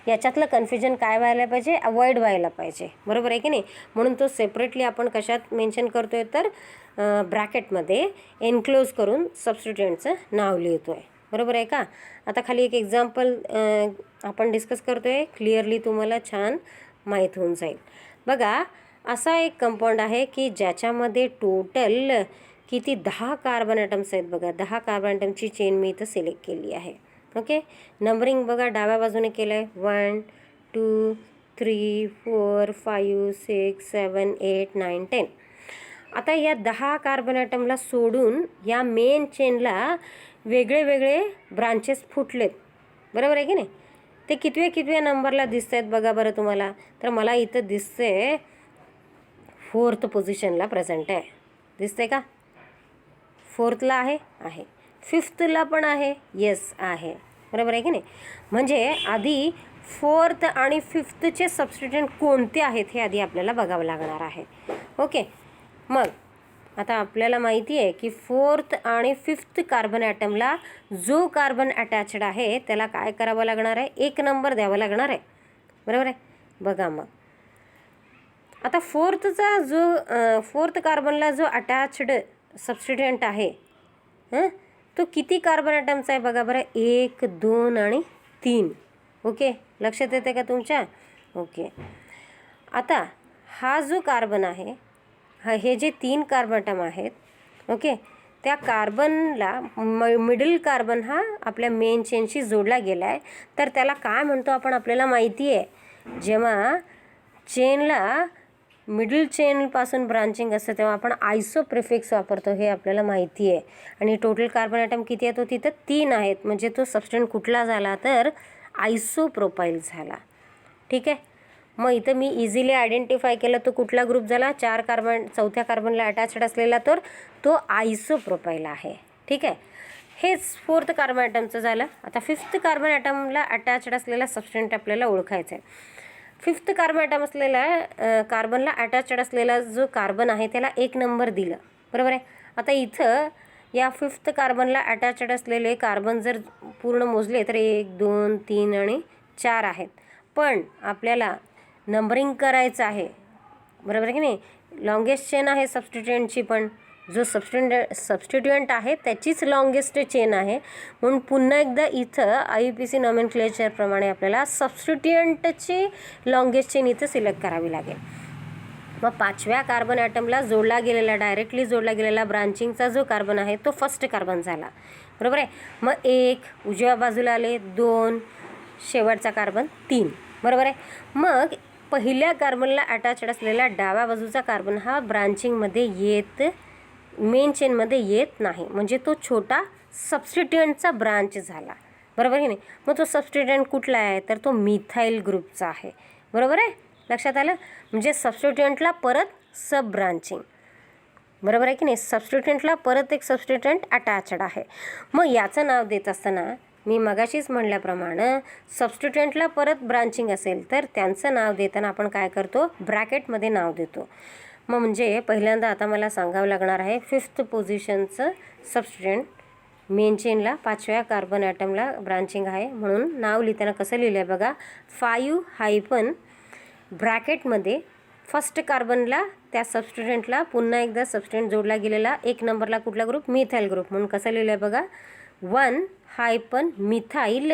[SPEAKER 1] याच्यातलं कन्फ्युजन काय व्हायला पाहिजे? अवॉइड व्हायला पाहिजे. बरोबर आहे की नाही? म्हणून तो सेपरेटली आपण कशात मेन्शन करतो आहे तर ब्रॅकेटमध्ये एन्क्लोज करून सबस्टिट्यूएंटचं नाव लिहितो आहे. बरोबर आहे का? आता खाली एक एक्झाम्पल आपण डिस्कस करतो आहे, क्लिअरली तुम्हाला छान माहीत होऊन जाईल. बघा, असा एक कंपाऊंड आहे की ज्याच्यामध्ये टोटल किती 10 कार्बन ॲटम्स आहेत. बघा, 10 कार्बन ॲटमची चेन मी इथं सिलेक्ट केली आहे. ओके. नंबरिंग बघा डाव्या बाजूने केलं आहे. 1 2 3 4 5 6 7 8 9 10. आता या 10 कार्बन ॲटमला सोडून या मेन चेनला वेगळे वेगळे ब्रांचेस फुटलेत. बरोबर आहे की नाही? ते कितव्या नंबरला दिसत आहेत बघा बरं तुम्हाला? तर मला इथं दिसते 4th पोझिशनला प्रेझेंट आहे. दिसते का? 4thला आहे. 5thला पण आहे. येस आहे. बरोबर आहे की नाही? म्हणजे आधी 4th आणि 5thचे सबस्टिट्यूएंट कोणते आहेत हे आधी आपल्याला बघावं लागणार आहे. ओके. मग आता आपल्याला माहिती आहे की 4th आणि 5th कार्बन ॲटमला जो कार्बन अटॅचड आहे त्याला काय करावं लागणार आहे? 1 नंबर द्यावा लागणार आहे. बरोबर आहे? बघा मग आता फोर्थ कार्बनला जो अटॅच्ड सबस्टिट्युएंट आहे तो किती कार्बन ॲटमचा आहे बघा बरं, 1 2 आणि 3. ओके, लक्षात येते का तुमच्या? ओके, आता हा जो कार्बन आहे हे जे 3 कार्बन ॲटम आहेत, ओके, त्या कार्बनला मिडल कार्बन हा आपल्या मेन चेनशी जोडला गेला आहे. तर त्याला काय म्हणतो आपण, आपल्याला माहिती आहे जेव्हा चेनला मिडल चेनपासून ब्रांचिंग असतं तेव्हा आपण आयसो प्रिफिक्स वापरतो, हे आपल्याला माहिती आहे. आणि टोटल कार्बन ॲटम किती आहे, तो तिथं 3 आहेत. म्हणजे तो सबस्टंट कुठला झाला तर आयसोप्रोपाईल झाला. ठीक आहे, मग इथं मी इझिली आयडेंटिफाय केलं तो कुठला ग्रुप झाला, 4 कार्बन, चौथ्या कार्बनला अटॅच्ड असलेला तर तो आयसोप्रोपाईल आहे. ठीक आहे, हेच फोर्थ कार्बन ॲटमचं झालं. आता फिफ्थ कार्बन ॲटमला अटॅच्ड असलेला सबस्टंट आपल्याला ओळखायचा आहे. फिफ्थ कार्बन ॲटम असलेला कार्बनला अटॅच्ड असलेला जो कार्बन आहे त्याला 1 नंबर दिलं, बरोबर आहे. आता इथं या फिफ्थ कार्बनला अटॅच्ड असलेले कार्बन जर पूर्ण मोजले तर 1 2 3 आणि 4 आहेत. पण आपल्याला नंबरिंग करायचं आहे, बरोबर आहे की नाही. लॉंगेस्ट चेन आहे सबस्टिट्युएंटची, पण जो सबस्टिट्युएंट आहे त्याचीच लॉंगेस्ट चेन आहे. म्हणून पुन्हा एकदा इथं IUPAC नॉमेनक्लेचरप्रमाणे आपल्याला सबस्टिट्युएंटची लॉंगेस्ट चेन इथं सिलेक्ट करावी लागेल. मग 5व्या कार्बन ॲटमला डायरेक्टली जोडला गेलेला ब्रांचिंगचा जो कार्बन आहे तो फर्स्ट कार्बन झाला, बरोबर आहे. मग 1 उजव्या बाजूला आले, 2 शेवटचा कार्बन 3, बरोबर आहे. मग पहिल्या कार्बनला अटॅच्ड असलेला डाव्या बाजूचा कार्बन हा ब्रांचिंगमध्ये मेन चेनमध्ये येत नाही, म्हणजे तो छोटा सबस्टिट्युएंटचा ब्रांच झाला, बरोबर की नाही. मग तो सबस्टिट्युएंट कुठला आहे तर तो मिथाईल ग्रुपचा आहे, बरोबर आहे. लक्षात आलं, म्हणजे सबस्टिट्युएंटला परत सब ब्रांचिंग, बरोबर आहे की नाही. सबस्टिट्युएंटला परत एक सबस्टिट्युएंट अटॅच्ड आहे. मग याचं नाव देत असताना मी मगाशीच म्हणल्याप्रमाणे सबस्टिट्युएंटला परत ब्रांचिंग असेल तर त्यांचं नाव देताना आपण काय करतो, ब्रॅकेटमध्ये नाव देतो. मग म्हणजे पहिल्यांदा आता मला सांगावं लागणार आहे फिफ्थ पोझिशनचं सबस्टिट्युएंट मेन चेनला 5व्या कार्बन ॲटमला ब्रांचिंग आहे, म्हणून नाव लिहिताना कसं लिहिलं आहे बघा, 5 ब्रॅकेटमध्ये फर्स्ट कार्बनला त्या सबस्टिट्युएंटला पुन्हा एकदा सबस्टिट्युएंट जोडला गेलेला 1 नंबरला कुठला ग्रुप, मिथाईल ग्रुप, म्हणून कसं लिहिलं आहे बघा, 1 मिथाईल.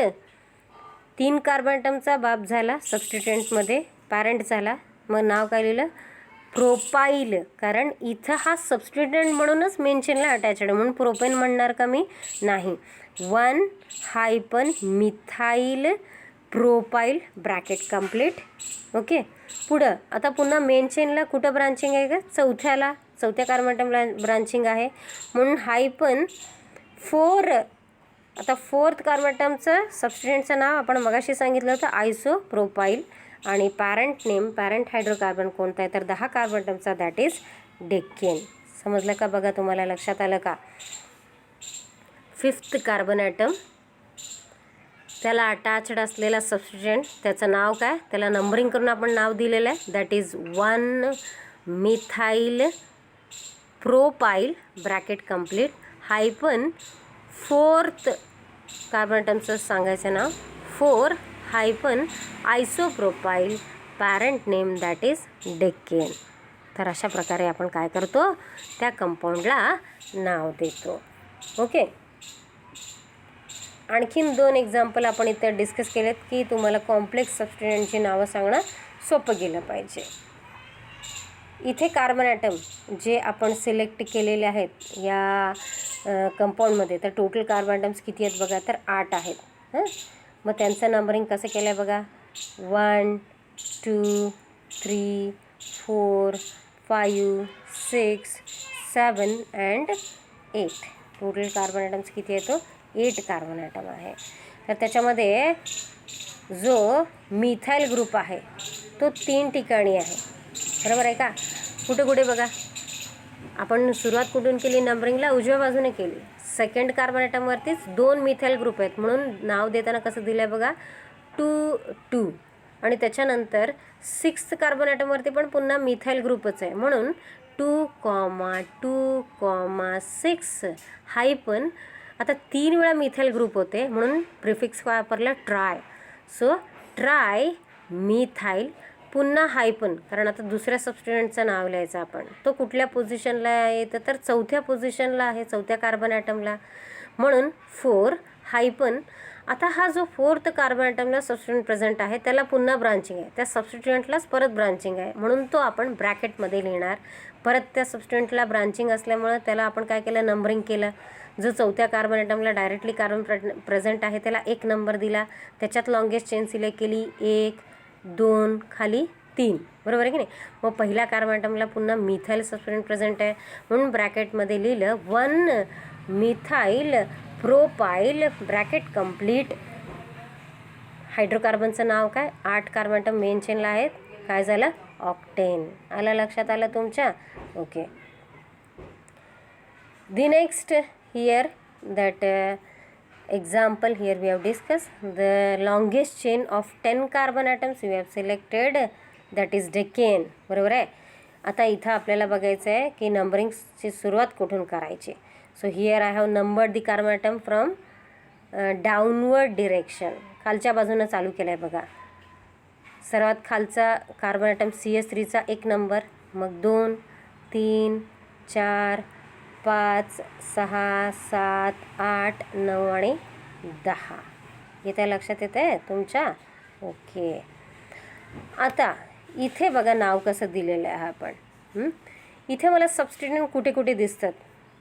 [SPEAKER 1] 3 कार्बन ॲटमचा बाप झाला सबस्टिट्युएंटमध्ये, पॅरेंट झाला. मग नाव काय लिहिलं, प्रोपाईल, कारण इथं हा सबस्टिट्युएंट म्हणूनच मेन चेनला अटॅच्ड, म्हणून प्रोपेन म्हणणार का मी, नाही. 1 methyl propyl, bracket complete. Okay, पुढं आता पुन्हा मेन चेनला कुठं ब्रांचिंग आहे का, चौथ्या कार्बन ॲटमला ब्रांचिंग आहे, म्हणून -4. आता फोर्थ कार्बन ॲटमचं सबस्टिट्युएंटचं नाव आपण मगाशी सांगितलं होतं आयसोप्रोपाईल, आणि पॅरेंट हायड्रोकार्बन कोणता आहे तर 10 कार्बन ॲटमचा, दॅट इज डेक्केन. समजलं का बघा, तुम्हाला लक्षात आलं का. फिफ्थ कार्बन ॲटम त्याला अटॅच्ड असलेला सबस्टिट्युएंट त्याचं नाव काय, त्याला नंबरिंग करून आपण नाव दिलेलं आहे, that is 1 methyl propyl, bracket complete, -4th carbon ॲटमचं सांगायचं नाव 4 isopropyl, parent name that is decane. तर अशा प्रकारे आपण काय करतो, त्या कंपाऊंडला नाव देतो. ओके, आणखीन 2 एक्झाम्पल आपण इथं डिस्कस केलेत की तुम्हाला कॉम्प्लेक्स सबस्टिट्युएंटची नावं सांगणं सोपं गेलं पाहिजे. इथे कार्बन ॲटम जे आपण सिलेक्ट केलेले आहेत या कंपाऊंडमध्ये, तर टोटल कार्बन ॲटम्स किती आहेत बघा, तर 8 आहेत. मग त्यांचं नंबरिंग कसं केलं आहे बघा, 1 2 3 4 5 6 7 and 8. टोटल कार्बन ॲटम्स किती आहे तो 8 कार्बन ॲटम आहे. तर त्याच्यामध्ये जो मिथाईल ग्रुप आहे तो 3 ठिकाणी आहे, बरोबर आहे का. कुठे बघा, आपण सुरुवात कुठून केली नंबरिंगला, उजव्या बाजूने केली. सेकंड कार्बन ॲटमवरतीच 2 मिथाईल ग्रुप आहेत, म्हणून नाव देताना कसं दिलं आहे बघा, 2 2. आणि त्याच्यानंतर 6th कार्बन ॲटमवरती पण पुन्हा मिथाईल ग्रुपच आहे, म्हणून 2, 2, 6 हायपन. आता 3 वेळा मिथाईल ग्रुप होते म्हणून प्रिफिक्स वापरला ट्राय. सो ट्राय मिथाईल पुन्हा हायपन, कारण आता दुसऱ्या सबस्टिट्यूएंटचं नाव लिहायचं आपण. तो कुठल्या पोझिशनला आहे तर चौथ्या पोझिशनला आहे, चौथ्या कार्बन ॲटमला. म्हणून 4 हायपन. आता हा जो 4th कार्बन ॲटमला सबस्टिट्यूएंट प्रेझेंट आहे त्याला पुन्हा ब्रांचिंग आहे, त्या सबस्टिट्यूएंटलाच परत ब्रांचिंग आहे, म्हणून तो आपण ब्रॅकेटमध्ये लिहिणार. परत त्या सबस्टिट्यूएंटला ब्रांचिंग असल्यामुळं त्याला आपण काय केलं, नंबरिंग केलं. जो चौथ्या कार्बन ॲटमला डायरेक्टली कार्बन प्रेझेंट आहे त्याला 1 नंबर दिला, त्याच्यात लॉंगेस्ट चेन सिलेक्ट केली, 1 2 खाली 3, बरोबर आहे की नाही. मग पहिल्या कार्बन ॲटमला पुन्हा मिथाईल सबस्टिट्यूएंट प्रेझेंट आहे, म्हणून ब्रॅकेटमध्ये लिहिलं 1 मिथाईल प्रोपाईल ब्रॅकेट कंप्लीट. हायड्रोकार्बनचं नाव काय, 8 कार्बन ॲटम मेन चेनला आहेत, काय झालं, ऑक्टेन. आलं लक्षात आलं तुमच्या. Okay. The next here that example here we have discussed the longest chain of 10 carbon atoms we have selected, that is decane. बरोबर आहे. आता इथं आपल्याला बघायचं आहे की नंबरिंगची सुरुवात कुठून करायची. So here I have numbered the carbon atom from downward direction. खालच्या बाजूनं चालू केलं आहे बघा. सर्वात खालचा कार्बन ॲटम CH3चा 1 नंबर, मग 2 3 4 5 6 7 8 9 आणि 10. येत्या लक्षात येतं आहे तुमच्या. ओके. आता इथे बघा नाव कसं दिलेलं आहे आपण. इथे मला सबस्टिट्यूएंट कुठे कुठे दिसतात,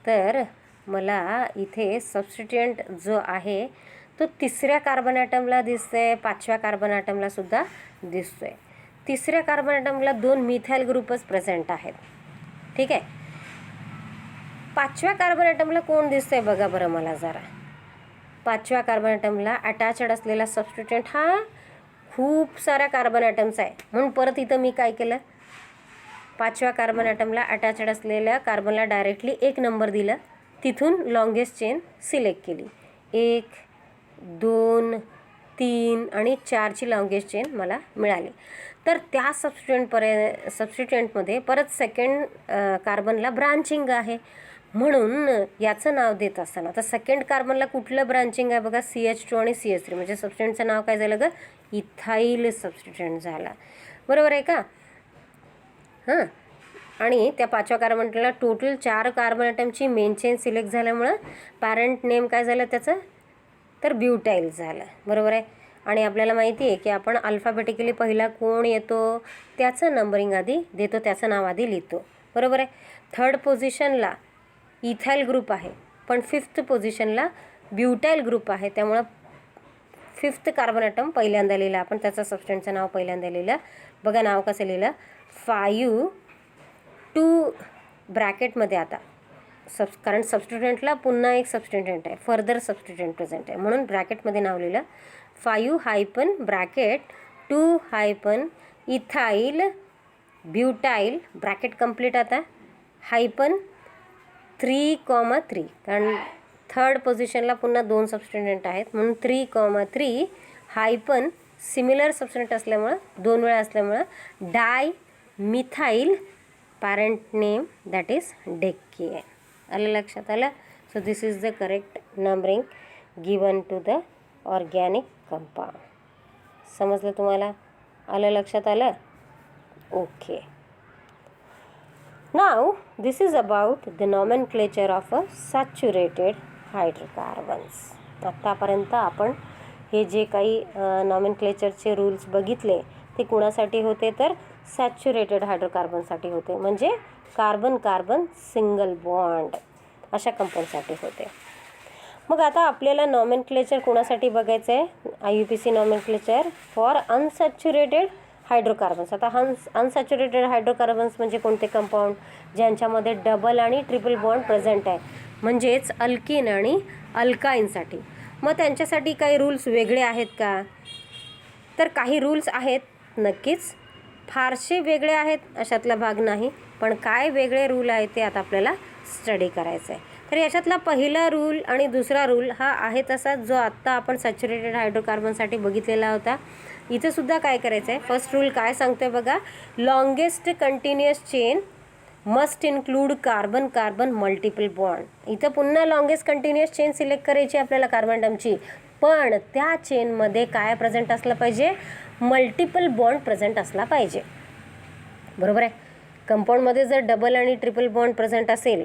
[SPEAKER 1] तर मला इथे सबस्टिट्यूएंट जो आहे तो 3ऱ्या कार्बन ॲटमला दिसतोय, 5व्या कार्बन ॲटमला सुद्धा दिसतोय. 3ऱ्या कार्बन ॲटमला 2 मिथाईल ग्रुपच प्रेझेंट आहेत. ठीक आहे. 5व्या कार्बन ॲटमला कोण दिसतंय बघा बरं मला जरा. 5व्या कार्बन ॲटमला अटॅचड असलेला सबस्टिट्यूएंट हा खूप साऱ्या कार्बन ॲटम्स आहे, म्हणून परत इथं मी काय केलं, 5व्या कार्बन ॲटमला अटॅचड असलेल्या कार्बनला डायरेक्टली 1 नंबर दिलं, तिथून लॉंगेस्ट चेन सिलेक्ट केली. 1 2 3 आणि 4ची लॉंगेस्ट चेन मला मिळाली. तर त्या सबस्टिट्यूएंटमध्ये परत सेकंड कार्बनला ब्रांचिंग आहे, म्हणून याचं नाव देत असताना आता सेकंड कार्बनला कुठलं ब्रांचिंग आहे बघा, CH2 आणि CH3, म्हणजे सबस्टिट्यूएंटचं नाव काय झालं ग, इथाईल सबस्टिट्यूएंट झाला. बरोबर आहे का. हां. आणि त्या 5व्या कार्बनला टोटल 4 कार्बन ॲटमची मेन चेन सिलेक्ट झाल्यामुळं पॅरेंट नेम काय झालं त्याचं, तर ब्युटाईल झालं. बरोबर आहे. आणि आपल्याला माहिती आहे की आपण अल्फाबेटिकली पहिला कोण येतो त्याचं नंबरिंग आधी देतो, त्याचं नाव आधी लिहितो. बरोबर आहे. 3rd पोझिशनला इथाईल ग्रुप आहे, पण 5th पोझिशनला ब्युटाईल ग्रुप आहे, त्यामुळं 5th कार्बन ॲटम पहिल्यांदा लिहिलं आपण, त्याचं सबस्टिट्यूएंटचं नाव पहिल्यांदा लिहिलं. बघा नाव कसं लिहिलं, 5 2 ब्रॅकेटमध्ये आता कारण सबस्टिट्यूएंटला पुन्हा एक सबस्टिट्यूएंट आहे, फर्दर सबस्टिट्यूएंट प्रेझेंट आहे, म्हणून ब्रॅकेटमध्ये नाव लिहिलं 5 hyphen bracket 2 hyphen ethyl butyl bracket complete. आता हायपन 3,3, कारण 3rd पोझिशनला पुन्हा 2 सबस्टिट्यूएंट आहेत, म्हणून 3,3 हायपन सिमिलर सबस्टिट्यूएंट असल्यामुळं 2 वेळा असल्यामुळं di methyl parent name that is decane. आलं लक्षात आलं. So this is the correct numbering given to the organic compound. समजलं तुम्हाला, आलं लक्षात आलं. Okay. Now this is about the nomenclature of a saturated hydrocarbons. आत्तापर्यंत आपण हे जे काही नॉमेनक्लेचरचे रूल्स बघितले ते कुणासाठी होते, तर सॅच्युरेटेड हायड्रोकार्बनसाठी होते, म्हणजे कार्बन कार्बन सिंगल बॉन्ड अशा कंपाऊंडसाठी होते. मग आता आपल्याला नॉमेनक्लेचर कोणासाठी बघायचं आहे, IUPAC nomenclature for unsaturated hydrocarbons. आता अनसॅच्युरेटेड हायड्रोकार्बन्स म्हणजे कोणते कंपाऊंड, ज्यांच्यामध्ये डबल आणि ट्रिपल बॉन्ड प्रेझेंट आहे, म्हणजेच अल्किन आणि अल्काईनसाठी. मग त्यांच्यासाठी काही रूल्स वेगळे आहेत का, तर काही रूल्स आहेत नक्कीच, फारसे वेगळे आहेत अशातला भाग नाही, पण काय वेगळे रूल आहेत ते आता आपल्याला स्टडी करायचं आहे. तर याच्यातला पहिला रूल आणि दुसरा रूल हा आहे तसा जो आत्ता आपण सॅच्युरेटेड हायड्रोकार्बनसाठी बघितलेला होता. इथे सुद्धा काय करायचं आहे, फर्स्ट रूल काय सांगतोय बघा, longest continuous chain must include carbon carbon multiple bond. इथं पुन्हा लॉंगेस्ट कंटिन्युअस चेन सिलेक्ट करायची आपल्याला कार्बन ॲटमची, पण त्या चेनमध्ये काय प्रेझेंट असलं पाहिजे, मल्टिपल बॉन्ड प्रेझेंट असला पाहिजे. बरोबर आहे. कंपाऊंडमध्ये जर डबल आणि ट्रिपल बॉन्ड प्रेझेंट असेल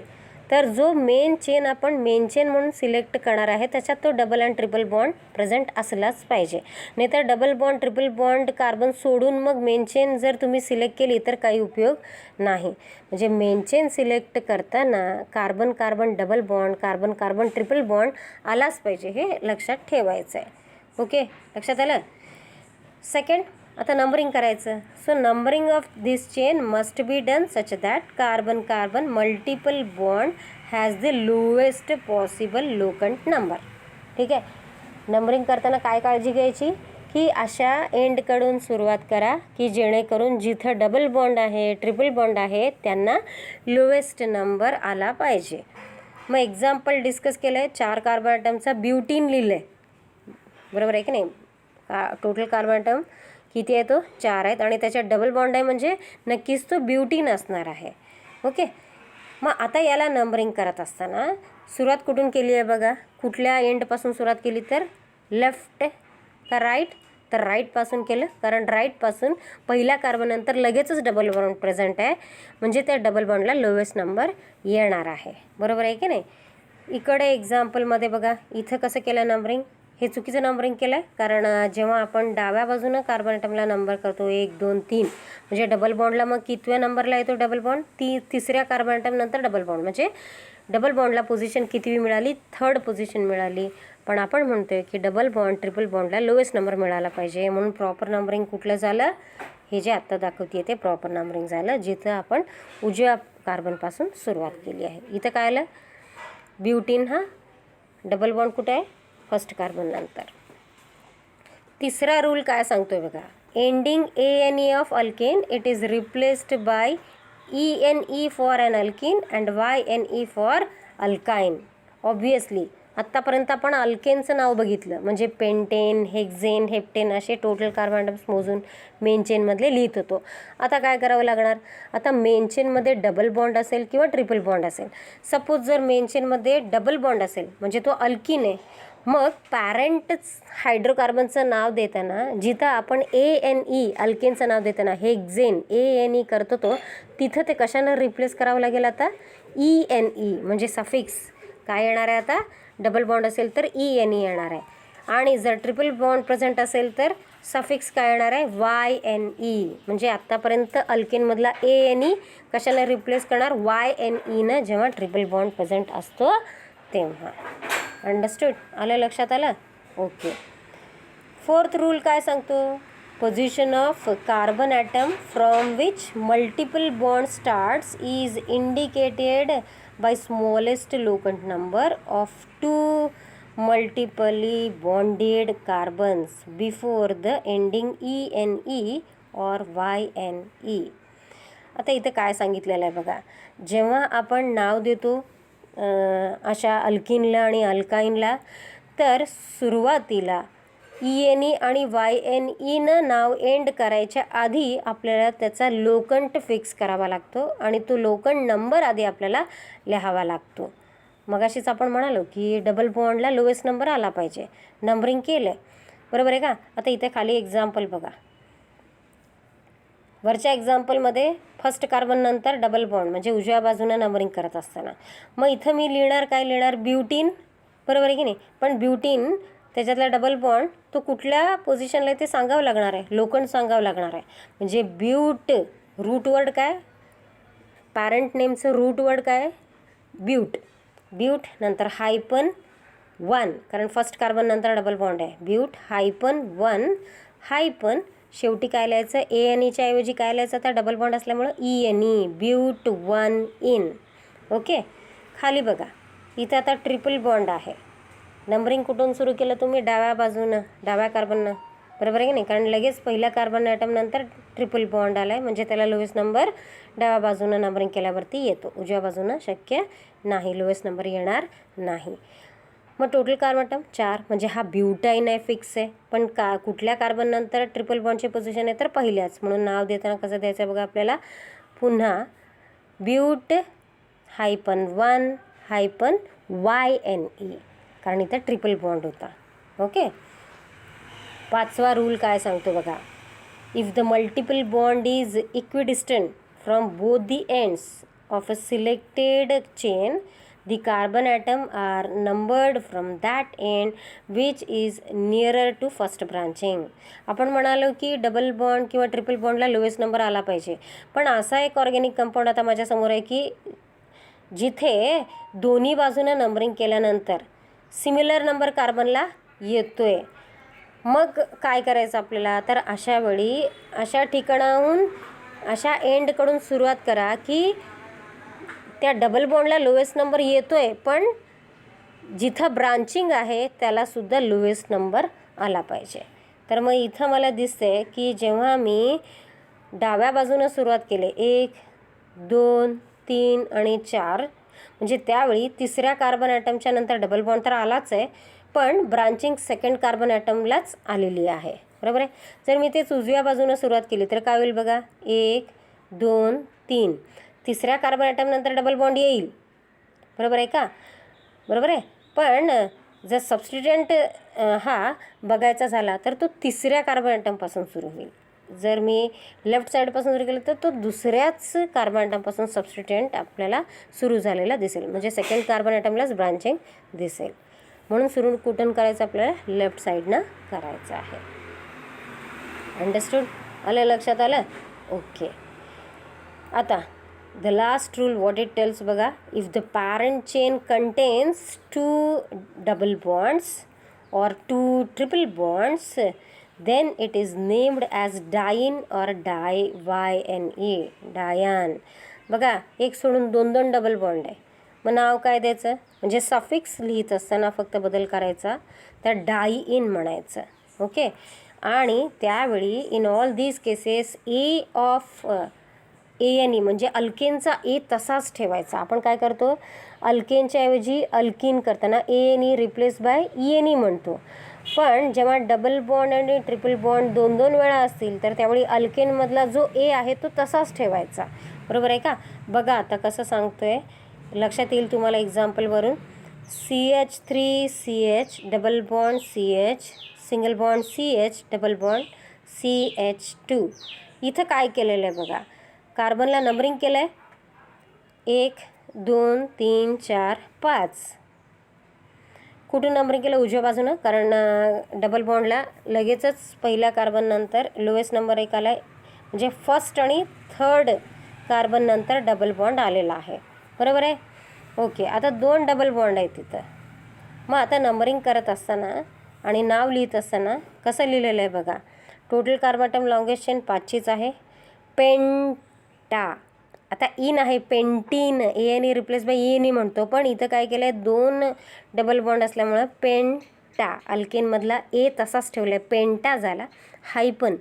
[SPEAKER 1] तर जो मेन चेन आपण मेन चेन म्हणून सिलेक्ट करणार आहे त्याच्यात तो डबल आणि ट्रिपल बॉन्ड प्रेझेंट असलाच पाहिजे. नाहीतर double bond triple bond carbon सोडून मग मेन चेन जर तुम्ही सिलेक्ट केली तर काही उपयोग नाही. म्हणजे मेन चेन सिलेक्ट करताना carbon carbon double bond carbon carbon triple bond आलाच पाहिजे, हे लक्षात ठेवायचं आहे. ओके, लक्षात आलं. सेकंड, आता नंबरिंग करायचं. So numbering of this chain must be done such that carbon carbon multiple bond has the lowest possible locant number. ठीक आहे. नंबरिंग करताना काय काळजी घ्यायची की अशा एंडकडून सुरुवात करा की जेणेकरून जिथं डबल बॉन्ड आहे ट्रिपल बॉन्ड आहे त्यांना लोएस्ट नंबर आला पाहिजे. मग एक्झाम्पल डिस्कस केलं आहे. 4 कार्बन ॲटमचा ब्युटीन लिहिलं आहे. बरोबर आहे की नाही. टोटल कार्बन ॲटम किती आहे तो 4 आहेत आणि त्याच्यात डबल बॉन्ड आहे म्हणजे नक्कीच तो ब्युटीन असणार आहे. ओके. मग आता याला नंबरिंग करत असताना सुरुवात कुठून केली आहे बघा. कुठल्या एंडपासून सुरुवात केली तर लेफ्ट का राईट, तर राईटपासून केलं कारण राईटपासून पहिल्या कार्बननंतर लगेचच डबल बॉन्ड प्रेझेंट आहे म्हणजे त्या डबल बॉन्डला लोएस्ट नंबर येणार आहे. बरोबर आहे की नाही. इकडे एक्झाम्पलमध्ये बघा इथं कसं केलं नंबरिंग. हे चुकीचं नंबरिंग केलं आहे कारण जेव्हा आपण डाव्या बाजूनं कार्बन ॲटमला नंबर करतो 1 2 3 म्हणजे डबल बॉन्डला मग कितव्या नंबरला येतो डबल बॉन्ड, तिसऱ्या कार्बन ॲटमनंतर डबल बॉन्ड म्हणजे डबल बॉन्डला पोझिशन कितवी मिळाली, 3rd पोझिशन मिळाली. पण आपण म्हणतोय की डबल बॉन्ड ट्रिपल बॉन्डला लोएस्ट नंबर मिळाला पाहिजे म्हणून प्रॉपर नंबरिंग कुठलं झालं, हे जे आत्ता दाखवते ते प्रॉपर नंबरिंग झालं जिथं आपण उजव्या कार्बनपासून सुरुवात केली आहे. इथं काय आलं ब्युटीन, हा डबल बॉन्ड कुठे आहे फर्स्ट कार्बन नंतर. तिसरा रूल काय सांगतोय बघा. Ending ANE of alkane it is replaced by ENE for an alkene and YNE for alkyne. Obviously आत्तापर्यंत आपण अल्केनचं नाव बघितलं म्हणजे पेंटेन हेक्झेन हेप्टेन असे टोटल कार्बन ॲटम्स मोजून मेन चेनमधले लिहित होतो. आता काय करावं लागणार. आता मेन चेनमध्ये डबल बॉन्ड असेल किंवा ट्रिपल बॉन्ड असेल. सपोज जर मेन चेनमध्ये डबल बॉन्ड असेल म्हणजे तो अल्किन आहे. मग पॅरेंट हायड्रोकार्बनचं नाव देताना जिथं आपण ANE अल्केनचं नाव देताना हेक्झेन ANE करतो तो तिथं ते कशानं रिप्लेस करावं लागेल आता ENE म्हणजे सफिक्स काय येणार आहे आता डबल बॉन्ड असेल तर ENE येणार आहे आणि जर ट्रिपल बॉन्ड प्रेझेंट असेल तर सफिक्स काय येणार आहे YNE म्हणजे आत्तापर्यंत अल्केनमधला ANE कशाला रिप्लेस करणार YNEनं जेव्हा ट्रिपल बॉन्ड प्रेझेंट असतो तेव्हा. अंडरस्टूड, आलं लक्षात आलं. ओके. 4th रूल काय सांगतो. Position of carbon atom from which multiple bond starts is indicated by smallest locant number of 2 multiply bonded carbons before the ending ENE और YNE. आता इथं काय सांगितलेलं आहे बघा. जेव्हा आपण नाव देतो अशा अल्किनला आणि अल्काईनला तर सुरुवातीला ENE आणि YNEनं नाव एंड करायच्या आधी आपल्याला त्याचा लोकंट फिक्स करावा लागतो आणि तो लोकंट नंबर आधी आपल्याला लिहावा लागतो. मगाशीच आपण म्हणालो की डबल बॉन्डला लोएस्ट नंबर आला पाहिजे. नंबरिंग केलं आहे बरोबर आहे का. आता इथे खाली एक्झाम्पल बघा. वरच्या एक्झाम्पलमध्ये फर्स्ट कार्बन नंतर डबल बॉन्ड म्हणजे उजव्या बाजूनं नंबरिंग करत असताना मग इथं मी लिहिणार काय लिहिणार ब्युटीन. बरोबर आहे की नाही. पण ब्युटीन त्याच्यातला डबल बॉन्ड तो कुठल्या पोझिशनला आहे ते सांगावं लागणार आहे, लोकंट सांगावं लागणार आहे. म्हणजे ब्यूट रूट वर्ड काय पॅरेंट नेमचं रूट वर्ड काय ब्यूट. ब्यूट नंतर -1 कारण फर्स्ट कार्बन नंतर डबल बॉन्ड आहे. ब्यूट -1 हायपन शेवटी काय लिहायचं ANEच्या ऐवजी काय लिहायचं आता डबल बॉन्ड असल्यामुळं ENE ब्यूट 1 इन. ओके. खाली बघा इथं आता ट्रिपल बॉन्ड आहे. नंबरिंग कुठून सुरू केलं तुम्ही डाव्या बाजूनं डाव्या कार्बननं बरोबर आहे की नाही कारण लगेच पहिल्या कार्बन ॲटम नंतर ट्रिपल बॉन्ड आला आहे म्हणजे त्याला लोएस्ट नंबर डाव्या बाजूनं नंबरिंग केल्यावरती येतो. उजव्या बाजूनं शक्य नाही, लोएस्ट नंबर येणार नाही. मग टोटल कार्बन ॲटम 4 म्हणजे हा ब्युटाईन आहे फिक्स आहे. पण कुठल्या कार्बन नंतर ट्रिपल बॉन्डची पोझिशन आहे तर पहिल्याच म्हणून नाव देताना कसं द्यायचं बघा आपल्याला पुन्हा ब्यूट -1 YNE कारण इथं ट्रिपल बॉन्ड होता. ओके. 5वा रूल काय सांगतो बघा. If the multiple bond is equidistant from both the ends of a selected chain, the carbon atom are numbered from that end which is nearer to first branching. आपण म्हणालो की double bond किंवा triple बॉन्डला lowest number आला पाहिजे, पण असा एक ऑर्गॅनिक कंपाऊंड आता माझ्यासमोर आहे की जिथे दोन्ही बाजूनं नंबरिंग केल्यानंतर सिमिलर नंबर कार्बनला येतोय. मग काय करायचं आपल्याला, तर अशा वेळी अशा ठिकाणाहून अशा एंडकडून सुरुवात करा की त्या डबल बॉन्डला लोएस्ट नंबर येतोय, पण जिथं ब्रांचिंग आहे त्यालासुद्धा लोएस्ट नंबर आला पाहिजे. तर मग इथं मला दिसते की जेव्हा मी डाव्या बाजूनं सुरुवात केले 1 2 3 आणि 4, म्हणजे त्यावेळी तिसऱ्या कार्बन ॲटमच्या नंतर डबल बॉन्ड तर आलाच आहे, पण ब्रांचिंग सेकंड कार्बन ॲटमलाच आलेली आहे. बरोबर आहे. जर मी तेच उजव्या बाजूनं सुरुवात केली तर काय होईल बघा, 1 2 3, तिसऱ्या कार्बन ॲटमनंतर डबल बॉन्ड येईल. बरोबर आहे का? बरोबर आहे. पण जर सबस्टिट्युएंट हा बघायचा झाला तर तो तिसऱ्या कार्बन ॲटमपासून सुरू होईल. जर मी लेफ्ट साईडपासून सुरू केलं तर तो दुसऱ्याच कार्बन ॲटमपासून सबस्टिट्युएंट आपल्याला सुरू झालेला दिसेल, म्हणजे सेकंड कार्बन ॲटमलाच ब्रांचिंग दिसेल. म्हणून सुरू कुठून करायचं, आपल्याला लेफ्ट साईडनं करायचं आहे. अंडरस्टूड? आलं लक्षात आलं? ओके. आता the last rule what it tells बघा, if the parent chain contains 2 double bonds or 2 triple bonds, then it is named as diene or DYNE, diane. बघा, एक सोडून 2 डबल बॉन्ड आहे, मग नाव काय द्यायचं, म्हणजे सफिक्स लिहित असताना फक्त बदल करायचा, तर डाईइन म्हणायचं. ओके. आणि त्यावेळी in all these cases A of ANE म्हणजे अल्केनचा ए तसाच ठेवायचा. आपण काय करतो, अल्केनच्या ऐवजी अल्किन करताना ANE रिप्लेस बाय ENE म्हणतो, पण जेव्हा डबल बॉन्ड आणि ट्रिपल बॉन्ड 2 वेळा असतील तर त्यावेळी अल्केनमधला जो ए आहे तो तसाच ठेवायचा. बरोबर आहे का? बघा आता कसं सांगतोय, लक्षात येईल तुम्हाला एक्झाम्पलवरून. CH3CH double bond CH, single bond CH double bond CH2. इथं काय केलेलं आहे बघा, कार्बनला नंबरिंग केलं आहे 1 2 3 4 5. कुठून नंबरिंग केलं, उजव्या बाजूनं, कारण डबल बॉन्डला लगेचच पहिल्या कार्बन नंतर लोएस्ट नंबर एक आला आहे, म्हणजे फर्स्ट आणि थर्ड कार्बन नंतर डबल बॉन्ड आलेला आहे. बरोबर आहे. ओके. आता 2 डबल बॉन्ड आहे तिथं. मग आता नंबरिंग करत असताना आणि नाव लिहित असताना कसं लिहिलेलं आहे बघा, total carbon atom longest chain 5चीच आहे. पेंटा, आता इन आहे pentene, ANE replace by ENE म्हणतो, पण इथं काय केलं आहे, 2 डबल बॉन्ड असल्यामुळं पेंटा, अल्केनमधला ए तसाच ठेवला आहे, पेंटा झाला. हायपन,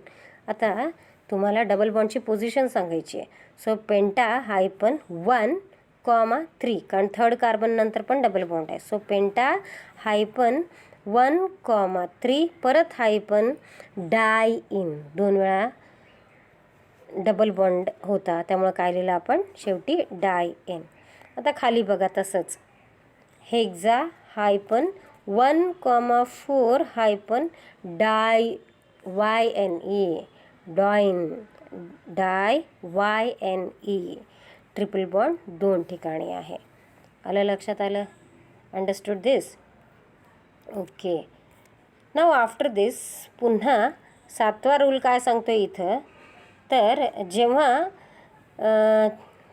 [SPEAKER 1] आता तुम्हाला डबल बॉन्डची पोझिशन सांगायची आहे, सो पेंटा हायपन 1,3, कारण थर्ड कार्बन नंतर पण डबल बॉन्ड आहे, सो पेंटा हायपन 1,3, परत हायपन डाईइन, 2 वेळा डबल बॉन्ड होता त्यामुळं काय लिहिलं आपण शेवटी डाईइन. आता खाली बघा तसंच, hexa हायपन 1,4 हायपन YNE, डॉईन, DYNE, triple bond 2 ठिकाणी आहे. आलं लक्षात आलं? अंडरस्टूड दिस? ओके. नाव आफ्टर दिस पुन्हा 7वा रूल काय सांगतो इथं, तर जेव्हा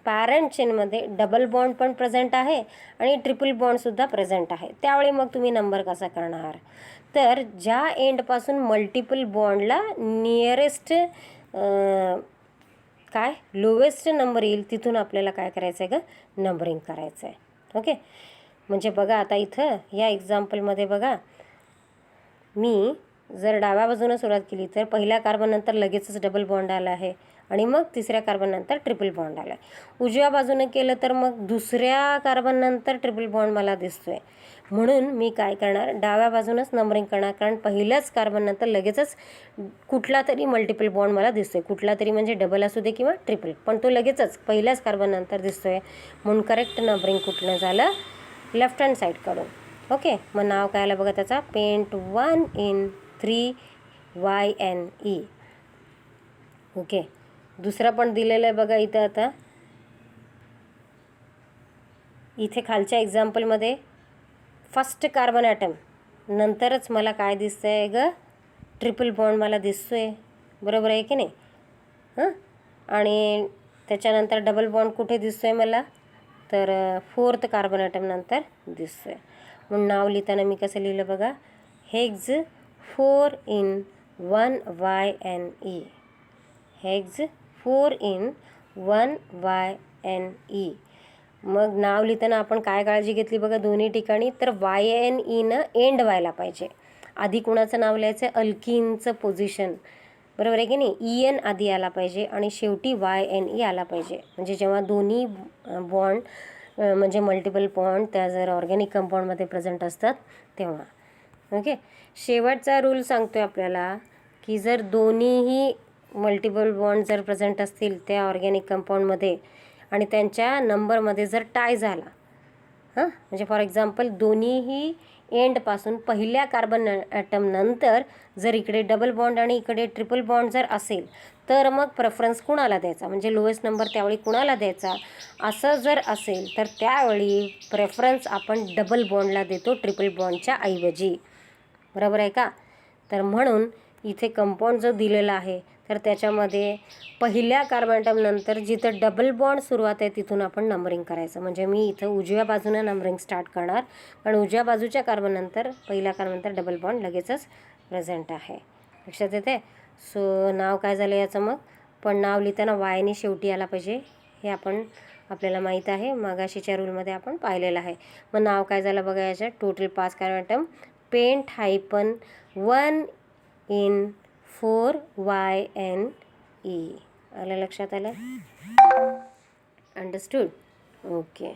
[SPEAKER 1] पॅरेंट चेनमध्ये डबल बॉन्ड पण प्रेझेंट आहे आणि ट्रिपल बॉन्डसुद्धा प्रेझेंट आहे, त्यावेळी मग तुम्ही नंबर कसा करणार, तर ज्या एंडपासून मल्टिपल बॉन्डला नियरेस्ट काय लोवेस्ट नंबर येईल तिथून आपल्याला काय करायचं आहे का, नंबरिंग करायचं आहे. ओके. म्हणजे बघा आता इथं या एक्झाम्पलमध्ये बघा, मी जर डाव्या बाजूनं सुरुवात केली तर पहिल्या कार्बन नंतर लगेचच डबल बॉन्ड आला आहे आणि मग तिसऱ्या कार्बन नंतर ट्रिपल बॉन्ड आला आहे. उजव्या बाजूनं केलं तर मग दुसऱ्या कार्बन नंतर ट्रिपल बॉन्ड मला दिसतोय, म्हणून मी काय करणार, डाव्या बाजूनच नंबरिंग करणार, कारण पहिल्याच कार्बन नंतर लगेचच कुठला तरी मल्टिपल बॉन्ड मला दिसतोय, कुठला तरी म्हणजे डबल असू दे किंवा ट्रिपल, पण तो लगेचच पहिल्याच कार्बन नंतर दिसतोय, म्हणून करेक्ट नंबरिंग कुठलं झालं, लेफ्ट हँड साईडकडून. ओके. मग नाव काय आलं बघा त्याचा, पेंट 1 in 3 YNE. ओके, दुसरा पण दिलेला आहे बघा इथं. आता इथे खालच्या एक्झाम्पलमध्ये फर्स्ट कार्बन ॲटम नंतरच मला काय दिसतं आहे ग, ट्रिपल बॉन्ड मला दिसतो आहे, बरोबर आहे की नाही. आणि त्याच्यानंतर डबल बॉन्ड कुठे दिसतो आहे मला, तर फोर्थ कार्बन ॲटम नंतर दिसतो आहे. म्हणून नाव लिहिताना मी कसं लिहिलं बघा, हेग्ज 4 in 1 YNE, हेग्ज 4 in 1 YNE. मग नाव लिहिताना आपण काय काळजी घेतली बघा दोन्ही ठिकाणी, तर YNEनं एंड व्हायला पाहिजे. आधी कुणाचं नाव लिहायचं, अल्किनचं पोझिशन, बरोबर आहे की नाही. EN आधी आला पाहिजे आणि शेवटी YNE आला पाहिजे. म्हणजे जेव्हा दोन्ही बॉन्ड म्हणजे मल्टिपल बॉन्ड त्या जर ऑर्गॅनिक कंपाऊंडमध्ये प्रेझेंट असतात तेव्हा. ओके, शेवटचा रूल सांगतोय आपल्याला की जर दोन्हीही मल्टिपल बॉन्ड जर प्रेझेंट असतील त्या ऑर्गॅनिक कंपाऊंडमध्ये आणि त्यांच्या नंबरमध्ये जर टाय झाला, म्हणजे फॉर एक्झाम्पल दोन्हीही एंडपासून पहिल्या कार्बन ॲटम नंतर जर इकडे डबल बॉन्ड आणि इकडे ट्रिपल बॉन्ड जर असेल तर मग प्रेफरन्स कुणाला द्यायचा, म्हणजे लोएस्ट नंबर त्यावेळी कुणाला द्यायचा. असं जर असेल तर त्यावेळी प्रेफरन्स आपण डबल बॉन्डला देतो ट्रिपल बॉन्डच्या ऐवजी, बरोबर आहे का. तर म्हणून इथे कंपाऊंड जो दिलेला आहे तर त्याच्यामध्ये पहिल्या कार्बन ॲटम नंतर जिथं डबल बॉन्ड सुरुवात आहे तिथून आपण नंबरिंग करायचं. म्हणजे मी इथं उजव्या बाजूनं नंबरिंग स्टार्ट करणार, कारण उजव्या बाजूच्या कार्बन नंतर पहिल्या कार्बन नंतर डबल बॉन्ड लगेचच प्रेझेंट आहे. लक्षात येते. सो नाव काय झालं याचं, मग पण नाव लिहिताना वायने शेवटी आला पाहिजे, हे आपल्याला माहीत आहे, मागाशीच्या रूलमध्ये आपण पाहिलेलं आहे. मग नाव काय झालं बघा याच्यात, total 5 carbon atom, pent -1 in 4 YNE. आलं लक्षात आलं, अंडरस्टूड. ओके,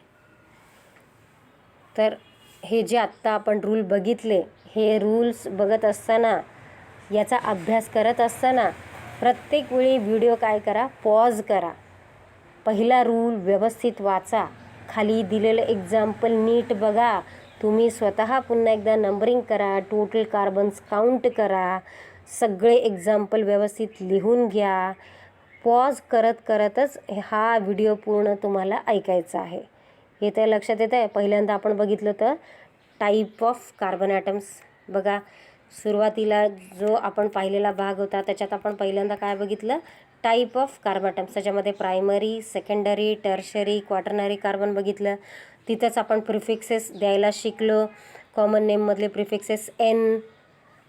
[SPEAKER 1] तर हे जे आत्ता आपण रूल बघितले, हे रूल्स बघत असताना याचा अभ्यास करत असताना प्रत्येक वेळी व्हिडिओ काय करा, पॉज करा, पहिला रूल व्यवस्थित वाचा, खाली दिलेलं एक्झाम्पल नीट बघा, तुम्ही स्वतः पुन्हा एकदा नंबरिंग करा, टोटल कार्बन्स काउंट करा, सगळे एक्झाम्पल व्यवस्थित लिहून घ्या. पॉज करत करतच हा व्हिडिओ पूर्ण तुम्हाला ऐकायचा आहे. हे तर लक्षात येतं आहे. पहिल्यांदा आपण बघितलं तर टाईप ऑफ कार्बन ॲटम्स बघा, सुरुवातीला जो आपण पाहिलेला भाग होता त्याच्यात आपण पहिल्यांदा काय बघितलं, टाईप ऑफ कार्बन ॲटम्स, त्याच्यामध्ये primary, secondary, tertiary, quaternary carbon बघितलं. तिथंच आपण प्रिफिक्सेस द्यायला शिकलो. कॉमन नेममधले प्रिफिक्सेस एन,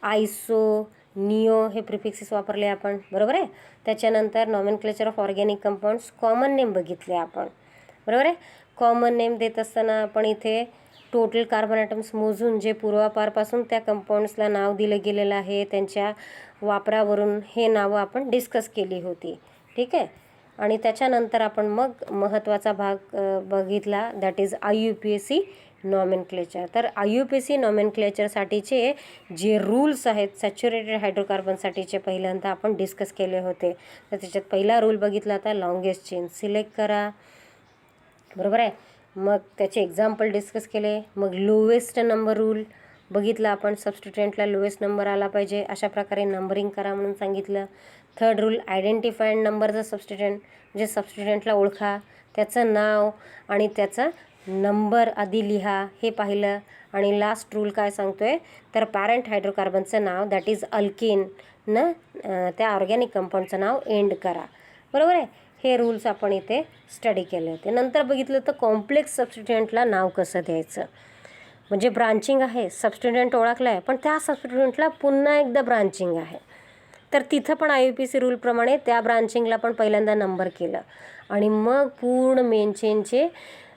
[SPEAKER 1] आयसो, निओ हे प्रिफिक्सेस वापरले आपण, बरोबर आहे. त्याच्यानंतर nomenclature of organic compounds, common name बघितले आपण, बरोबर आहे. कॉमन नेम देत असताना आपण इथे टोटल कार्बन ॲटम्स मोजून जे पूर्वापारपासून त्या कंपाऊंड्सला नाव दिलं गेलेलं आहे त्यांच्या वापरावरून हे नावं आपण डिस्कस केली होती, ठीक आहे. आणि त्याच्यानंतर आपण मग महत्त्वाचा भाग बघितला, दॅट इज IUPAC नॉमेनक्लेचर. तर IUPAC नॉमेनक्लेचरसाठीचे जे रूल्स आहेत सॅच्युरेटेड हायड्रोकार्बनसाठीचे पहिल्यांदा आपण डिस्कस केले होते. तर त्याच्यात पहिला रूल बघितला आता लॉंगेस्ट चेन सिलेक्ट करा, बरोबर आहे. मग त्याचे एक्झाम्पल डिस्कस केले. मग लोवेस्ट नंबर रूल बघितला आपण, सबस्टिट्युएंटला लोवेस्ट नंबर आला पाहिजे अशा प्रकारे नंबरिंग करा म्हणून सांगितलं. थर्ड रूल आयडेंटिफाईड नंबरचं सबस्टिट्युएंट, म्हणजे सबस्टिट्युएंटला ओळखा, त्याचं नाव आणि त्याचा नंबर आधी लिहा, हे पाहिलं. आणि लास्ट रूल काय सांगतोय, तर पॅरेंट हायड्रोकार्बनचं नाव दॅट इज अल्केन न त्या ऑर्गॅनिक कंपाऊंडचं नाव एंड करा, बरोबर आहे. हे रूल्स आपण इथे स्टडी केले होते. नंतर बघितलं तर कॉम्प्लेक्स सबस्टिट्युएंटला नाव कसं द्यायचं, म्हणजे ब्रांचिंग आहे, सबस्टिट्युएंट ओळखला आहे पण त्या सबस्टिट्युएंटला पुन्हा एकदा ब्रांचिंग आहे, तर तिथं पण IUPAC रूलप्रमाणे त्या ब्रांचिंगला पण पहिल्यांदा नंबर केलं आणि मग पूर्ण मेन चेनचे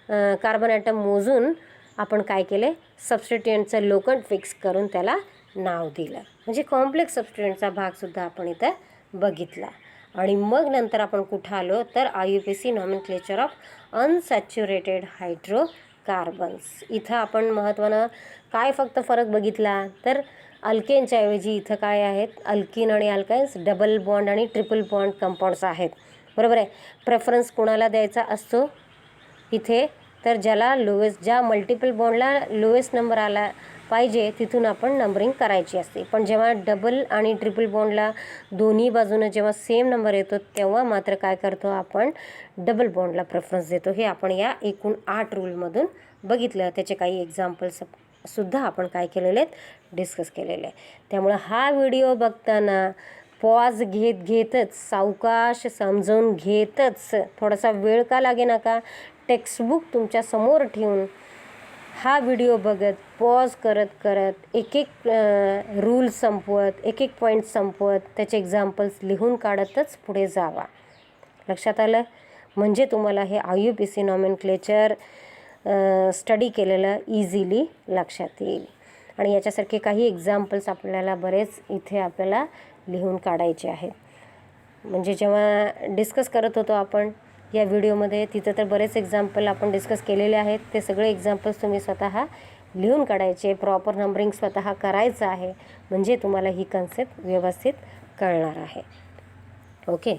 [SPEAKER 1] कार्बन ॲटम मोजून आपण काय केले, सबस्टिट्युएंटचं लोकंट फिक्स करून त्याला नाव दिलं. म्हणजे कॉम्प्लेक्स सबस्टिट्युएंटचा भागसुद्धा आपण इथं बघितला. आणि मग नंतर आपण कुठं आलो तर IUPAC nomenclature of unsaturated hydrocarbons. इथं आपण महत्त्वानं काय फक्त फरक बघितला, तर अल्केनच्या ऐवजी इथं काय आहेत, अल्किन आणि अल्काइन्स डबल बॉन्ड आणि ट्रिपल बॉन्ड कंपाऊंड्स आहेत, बरोबर आहे. प्रेफरन्स कोणाला द्यायचा असतो इथे, तर ज्याला लोवेस्ट, ज्या मल्टिपल बॉन्डला लोवेस्ट नंबर आला पाहिजे तिथून आपण नंबरिंग करायची असते. पण जेव्हा डबल आणि ट्रिपल बॉन्डला दोन्ही बाजूनं जेव्हा सेम नंबर येतो तेव्हा मात्र काय करतो आपण, डबल बॉन्डला प्रेफरन्स देतो. हे आपण या एकूण 8 रूलमधून बघितलं. त्याचे काही एक्झाम्पल्ससुद्धा आपण काय केलेले आहेत, डिस्कस केलेले आहे. त्यामुळं हा व्हिडिओ बघताना पॉज घेतच सावकाश समजून घेतच, थोडासा वेळ का लागे नका, टेक्स्टबुक तुमच्या समोर ठेवून हा व्हिडिओ बघत पॉज करत एक एक रूल संपवत, एक एक पॉईंट संपवत, त्याचे एक्झाम्पल्स लिहून काढतच पुढे जावा. लक्षात आलं? म्हणजे तुम्हाला हे IUPAC नॉमेनक्लेचर स्टडी केलेलं इझिली लक्षात येईल. आणि याच्यासारखे काही एक्झाम्पल्स आपल्याला बरेच इथे आपल्याला लिहून काढायचे आहेत. म्हणजे जेव्हा डिस्कस करत होतो आपण या व्हिडिओमध्ये, तिथं तर बरेच एक्झाम्पल आपण डिस्कस केलेले आहेत. ते सगळे एक्झाम्पल्स तुम्ही स्वतः लिहून काढायचे, प्रॉपर नंबरिंग स्वतः करायचं आहे. म्हणजे तुम्हाला ही कन्सेप्ट व्यवस्थित कळणार आहे. ओके.